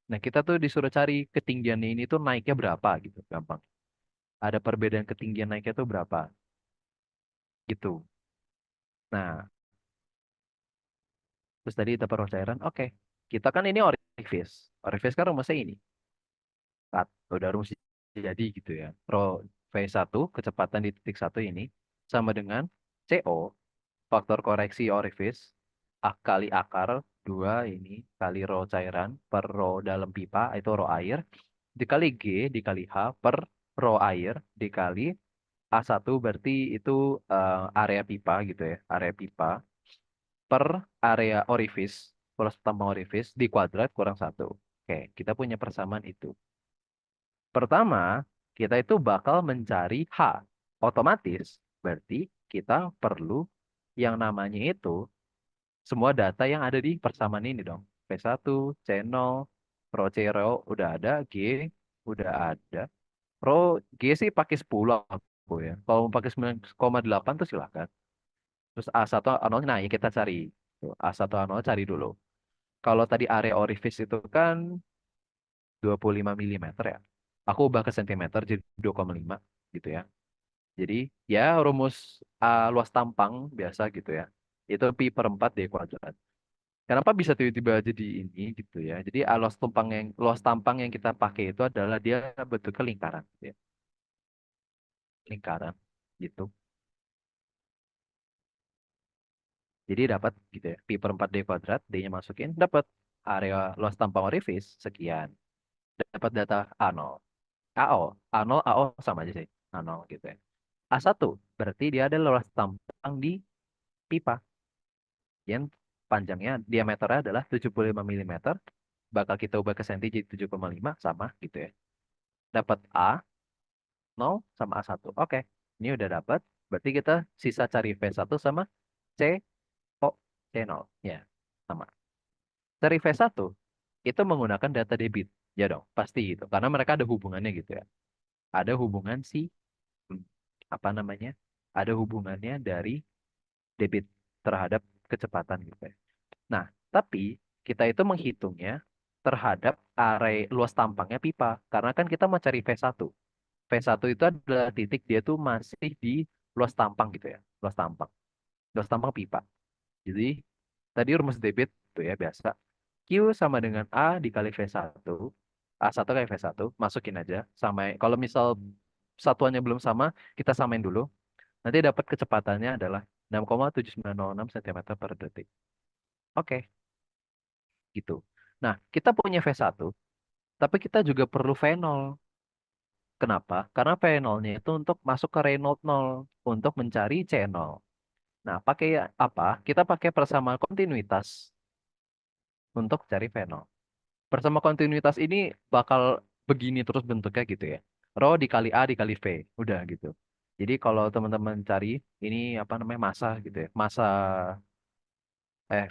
Nah, kita tuh disuruh cari ketinggian ini tuh naiknya berapa gitu, gampang. Ada perbedaan ketinggian naiknya tuh berapa gitu. Nah, terus tadi kita perlu cairan, oke. Kita kan ini orifice. Orifice kan rumusnya ini. Udah rumus jadi gitu ya. Rho V1 kecepatan di titik satu ini sama dengan CO faktor koreksi orifice kali akar 2 ini kali rho cairan per rho dalam pipa itu rho air dikali G dikali H per rho air dikali A1 berarti itu area pipa gitu ya. Area pipa per area orifice plus tambah orifice di kuadrat kurang satu. Oke, kita punya persamaan itu. Pertama, kita itu bakal mencari H. Otomatis, berarti kita perlu yang namanya itu semua data yang ada di persamaan ini dong. P1, C0, Rho C0 udah ada, G udah ada. Rho G sih pakai 10 aku ya. Kalau mau pakai 9,8 tuh silahkan. Terus A1, A0, nah ya kita cari. Tuh, A1, A0 cari dulu. Kalau tadi area orifice itu kan 25 milimeter ya. Aku ubah ke sentimeter jadi 2,5 gitu ya. Jadi ya rumus luas tampang biasa gitu ya. Itu pi per 4 D kuadrat. Kenapa bisa tiba-tiba jadi ini gitu ya. Jadi luas tampang yang kita pakai itu adalah dia bentuknya lingkaran gitu ya. Lingkaran gitu. Jadi dapat gitu ya. Pi per 4 D kuadrat, D-nya masukin, dapat area luas tampang orifice sekian. Dapat data A0. AO, A0, AO sama aja sih. A0 gitu ya. A1 berarti dia ada luas tampang di pipa yang panjangnya diameternya adalah 75 milimeter. Bakal kita ubah ke senti jadi 7,5 sama gitu ya. Dapat A0 sama A1. Oke, ini udah dapat. Berarti kita sisa cari V1 sama CO C0. Ya, sama. Cari V1 itu menggunakan data debit. Ya dong, pasti gitu. Karena mereka ada hubungannya gitu ya. Ada hubungan si hmm, apa namanya? Ada hubungannya dari debit terhadap kecepatan gitu ya. Nah, tapi kita itu menghitungnya terhadap area luas tampangnya pipa. Karena kan kita mau cari V1. V1 itu adalah titik dia tuh masih di luas tampang gitu ya. Luas tampang. Luas tampang pipa. Jadi tadi rumus debit tuh ya biasa. Q sama dengan A dikali V1 A1 kayak V1, masukin aja. Sama, kalau misal satuannya belum sama, kita samain dulu. Nanti dapat kecepatannya adalah 6,7906 cm per detik. Oke, gitu. Nah, kita punya V1, tapi kita juga perlu V0. Kenapa? Karena V0-nya itu untuk masuk ke Reynolds 0, untuk mencari C0. Nah, pakai apa? Kita pakai persamaan kontinuitas untuk cari V0. Persamaan kontinuitas ini bakal begini terus bentuknya gitu ya. Rho dikali A dikali V. Udah gitu. Jadi kalau teman-teman cari ini apa namanya massa gitu ya. Massa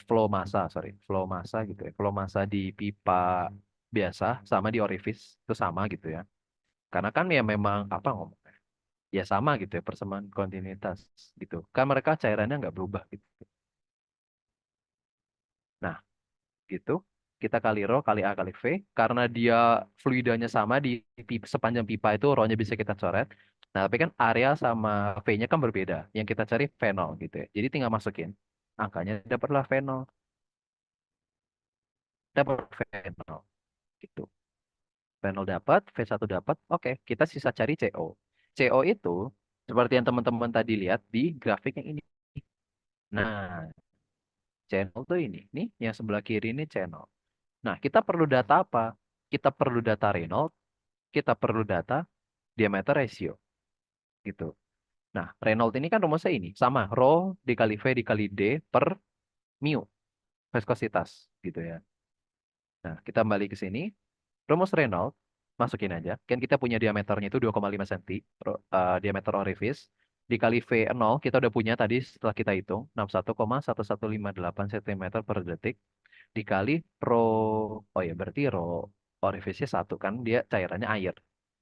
flow massa, sorry. Flow massa gitu ya. Flow massa di pipa biasa sama di orifice itu sama gitu ya. Karena kan ya memang apa ngomongnya? Ya sama gitu ya persamaan kontinuitas gitu. Kan mereka cairannya nggak berubah gitu. Nah, gitu. Kita kali rho kali A kali V. Karena dia fluidanya sama di sepanjang pipa itu rho-nya bisa kita coret. Nah, tapi kan area sama V-nya kan berbeda. Yang kita cari V0 gitu ya. Jadi tinggal masukin. Angkanya dapatlah V0. Dapat V0 gitu. V0 dapat, V1 dapat. Oke, kita sisa cari CO. CO itu seperti yang teman-teman tadi lihat di grafik yang ini. Nah, channel tuh ini. Nih, yang sebelah kiri ini channel. Nah, kita perlu data apa? Kita perlu data Reynolds, kita perlu data diameter ratio gitu. Nah, Reynolds ini kan rumusnya ini sama rho dikali V dikali D per mu viskositas gitu ya. Nah, kita kembali ke sini. Rumus Reynolds masukin aja. Kan kita punya diameternya itu 2,5 cm diameter orifice dikali V0 kita udah punya tadi setelah kita hitung 61,1158 cm per detik dikali rho, oh ya berarti rho orifice-nya 1 kan dia cairannya air.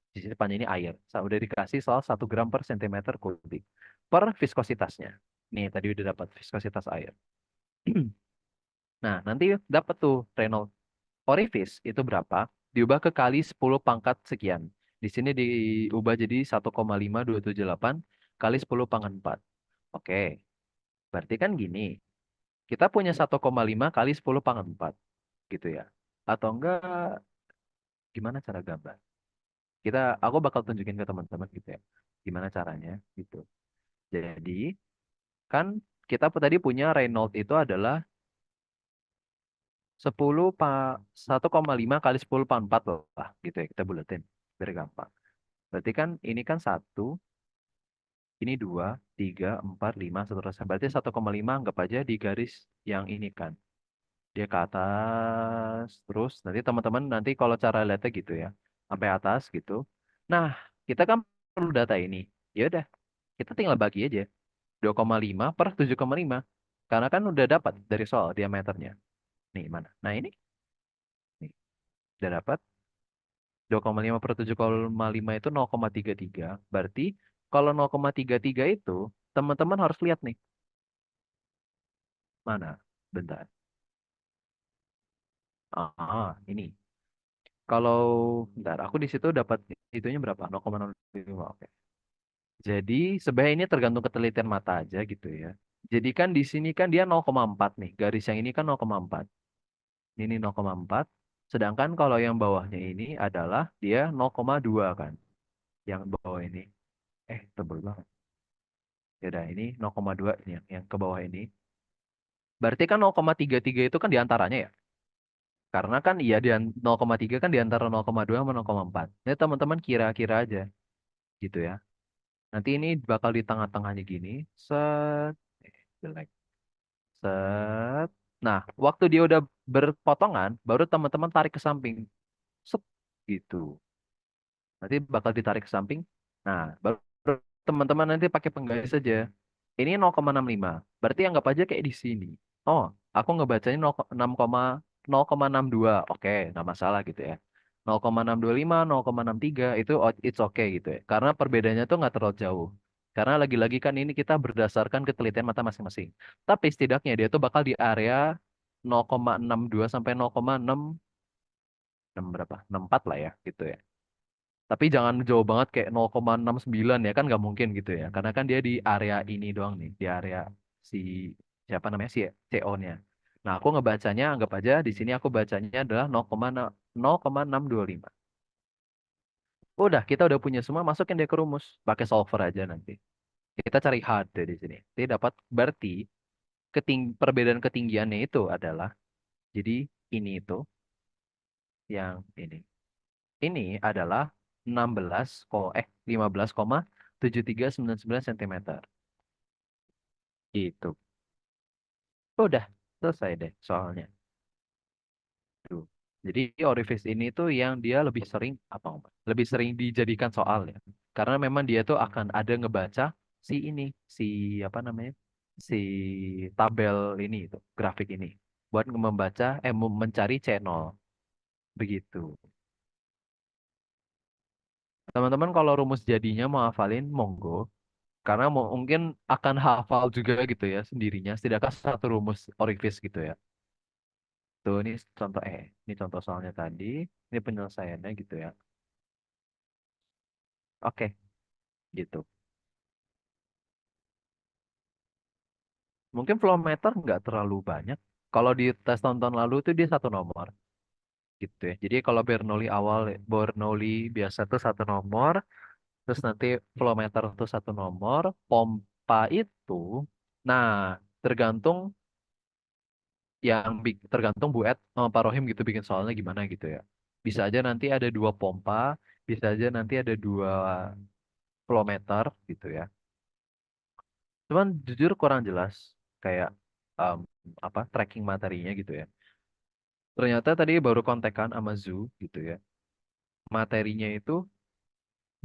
Di sini depannya ini air. Udah dikasih soal 1 gram per sentimeter kubik. Per viskositasnya. Nih, tadi udah dapat viskositas air. Nah, nanti dapat tuh Reynolds orifice itu berapa? Diubah ke kali 10 pangkat sekian. Di sini diubah jadi 1,5278 kali 10 pangkat 4. Oke, berarti kan gini. Kita punya 1,5 kali 10 pangkat 4. Gitu ya. Atau enggak, gimana cara gambar? Aku bakal tunjukin ke teman-teman gitu ya. Gimana caranya gitu. Jadi, kan kita tadi punya Reynolds itu adalah 10 1,5 kali 10 pangkat 4 lah gitu ya. Kita buletin biar gampang. Berarti kan ini kan 1, ini 2, 3, 4, 5, seterusnya. Berarti 1,5 anggap aja di garis yang ini kan. Dia ke atas, terus nanti teman-teman nanti kalau cara lihatnya gitu ya. Sampai atas gitu. Nah, kita kan perlu data ini. Ya udah, kita tinggal bagi aja. 2,5 per 7,5. Karena kan udah dapat dari soal diameternya. Nih, mana? Nah, ini. Nih, udah dapat. 2,5 per 7,5 itu 0,33. Berarti kalau 0,33 itu teman-teman harus lihat nih. Mana? Bentar. Ini. Kalau bentar, aku di situ dapat itunya berapa? 0,05. Oke. Jadi sebenarnya ini tergantung ketelitian mata aja gitu ya. Jadi kan di sini kan dia 0,4 nih. Garis yang ini kan 0,4. Ini 0,4. Sedangkan kalau yang bawahnya ini adalah dia 0,2 kan. Yang bawah ini. Tebel banget. Ya udah ini 0,2 ini yang ke bawah ini. Berarti kan 0,33 itu kan diantaranya ya. Karena kan iya di 0,3 kan di antara 0,2 sama 0,4. Ini teman-teman kira-kira aja gitu ya. Nanti ini bakal di tengah-tengahnya gini. Set. Jelek. Set. Nah, waktu dia udah berpotongan, baru teman-teman tarik ke samping. Sep. Gitu. Nanti bakal ditarik ke samping. Nah, baru teman-teman nanti pakai penggaris saja. Ini 0,65. Berarti anggap aja kayak di sini. Oh, aku ngebacanya 0,62. Oke, nggak masalah gitu ya. 0,625, 0,63 itu it's okay gitu ya. Karena perbedaannya tuh nggak terlalu jauh. Karena lagi-lagi kan ini kita berdasarkan ketelitian mata masing-masing. Tapi setidaknya dia tuh bakal di area 0,62 sampai 0,6 berapa? 64 lah ya gitu ya. Tapi jangan jauh banget kayak 0,69 ya kan nggak mungkin gitu ya. Karena kan dia di area ini doang nih, di area si siapa namanya si CO-nya. Nah, aku ngebacanya anggap aja di sini aku bacanya adalah 0,625. Udah, kita udah punya semua, masukin deh ke rumus. Pakai solver aja nanti. Kita cari H deh di sini. Jadi dapat berarti perbedaan ketinggiannya itu adalah, jadi ini itu yang ini. Ini adalah 15,7399 cm. Itu. Udah, selesai deh soalnya. Tuh. Jadi orifice ini tuh yang dia lebih sering apa Om? Lebih sering dijadikan soal ya. Karena memang dia tuh akan ada ngebaca si ini, si apa namanya? Si tabel ini itu, grafik ini buat membaca mencari channel begitu. Teman-teman kalau rumus jadinya mau hafalin monggo karena mungkin akan hafal juga gitu ya sendirinya setidaknya satu rumus orifice gitu ya. Tuh ini contoh ini contoh soalnya tadi, ini penyelesaiannya gitu ya. Oke, gitu. Mungkin flow meter nggak terlalu banyak. Kalau di tes tahun-tahun lalu itu dia satu nomor gitu ya. Jadi kalau Bernoulli biasa tuh satu nomor, terus nanti flow meter tuh satu nomor, pompa itu, nah tergantung tergantung Bu Ed sama Pak Rohim gitu bikin soalnya gimana gitu ya. Bisa aja nanti ada dua pompa, bisa aja nanti ada dua flow meter gitu ya. Cuman jujur kurang jelas kayak um, apa tracking materinya gitu ya. Ternyata tadi baru kontekan sama Zoo gitu ya. Materinya itu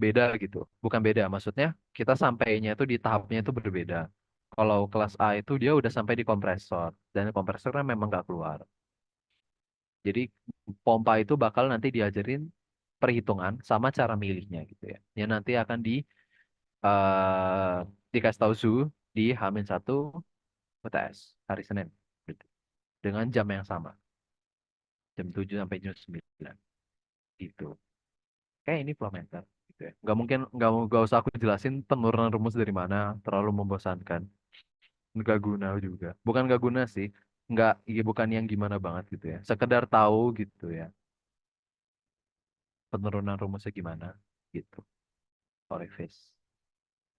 beda gitu. Bukan beda, maksudnya kita sampainya itu di tahapnya itu berbeda. Kalau kelas A itu dia udah sampai di kompresor. Dan kompresor kan memang nggak keluar. Jadi pompa itu bakal nanti diajarin perhitungan sama cara milihnya gitu ya. Yang nanti akan eh dikasih tahu Zoo di H-1 UTS hari Senin. Gitu. Dengan jam yang sama. Jam 7 sampai jam 9. Gitu. Kayak ini Flamenter gitu ya. Nggak usah aku jelasin penurunan rumus dari mana, terlalu membosankan. Nggak guna juga. Bukan nggak guna sih, nggak, iya bukan yang gimana banget gitu ya. Sekedar tahu gitu ya, penurunan rumusnya gimana gitu. Orifice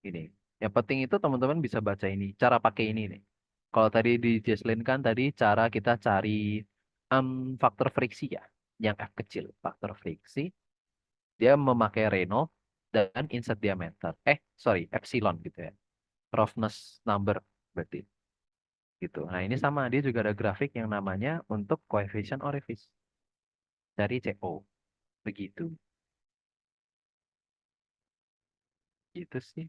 ini. Yang penting itu teman-teman bisa baca ini, cara pakai ini nih. Kalau tadi di Jesslyn kan tadi cara kita cari em, faktor friksi ya, yang F kecil, faktor friksi. Dia memakai Reynolds dan insert diameter. Sorry, epsilon gitu ya. Roughness number berarti gitu. Nah, ini sama, dia juga ada grafik yang namanya untuk coefficient orifice dari CO. Begitu. Gitu sih.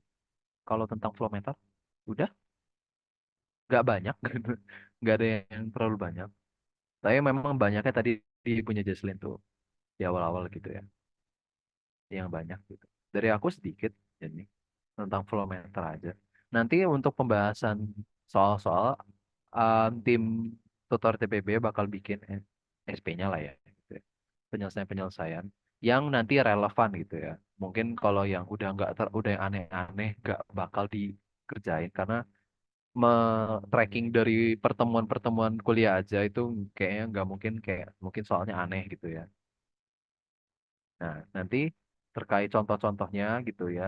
Kalau tentang flow meter, udah nggak banyak. Nggak ada yang terlalu banyak. Tapi memang banyaknya tadi di punya Jesslyn tuh di awal-awal gitu ya. Yang banyak gitu. Dari aku sedikit ini tentang flow meter aja. Nanti untuk pembahasan soal-soal tim tutor TPB bakal bikin SP-nya lah ya, gitu ya. Penyelesaian-penyelesaian yang nanti relevan gitu ya. Mungkin kalau yang udah nggak udah yang aneh-aneh nggak bakal dikerjain karena tracking dari pertemuan-pertemuan kuliah aja itu kayaknya nggak mungkin kayak mungkin soalnya aneh gitu ya. Nah, nanti terkait contoh-contohnya gitu ya.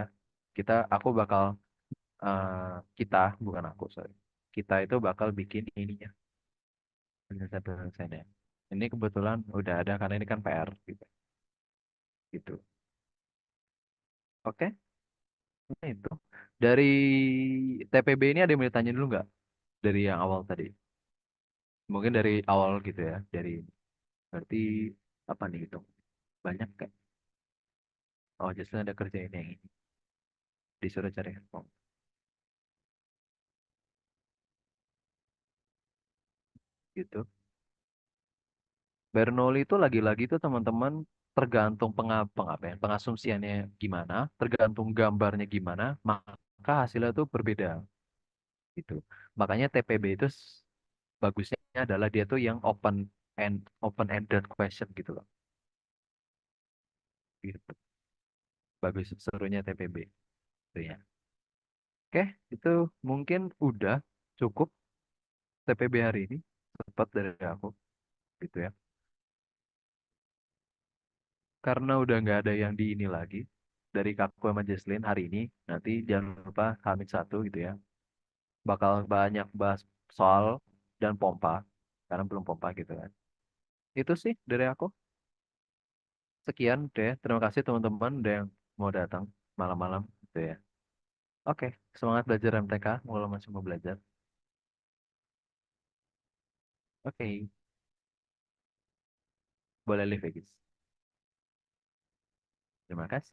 Aku bakal eh, kita bukan aku sorry. Kita itu bakal bikin ininya penyelesaian-penyelesaiannya. Ini kebetulan udah ada karena ini kan PR gitu. Gitu. Oke, nah itu. Dari TPB ini ada yang mau ditanya dulu nggak? Dari yang awal tadi. Mungkin dari awal gitu ya. Berarti apa nih gitu? Banyak kan? Oh, justru ada kerjain yang ini. Disuruh cari handphone. Gitu. Bernoulli itu lagi-lagi tuh teman-teman tergantung pengasumsiannya gimana, tergantung gambarnya gimana, maka hasilnya tuh berbeda gitu. Makanya TPB itu bagusnya adalah dia tuh yang open ended question gitu loh. Gitu. Bagus serunya TPB itu ya. Oke, itu mungkin udah cukup TPB hari ini. Cepat dari aku gitu ya. karena udah nggak ada yang di ini lagi dari Kakku sama Jesslyn hari ini, nanti jangan lupa H-1 gitu ya. Bakal banyak bahas soal dan pompa, karena belum pompa gitu kan. Itu sih dari aku. Sekian deh. Terima kasih teman-teman udah yang mau datang malam-malam gitu ya. Oke, semangat belajar MTK. Kalau masih mau belajar. Oke, boleh live ya guys. Terima kasih.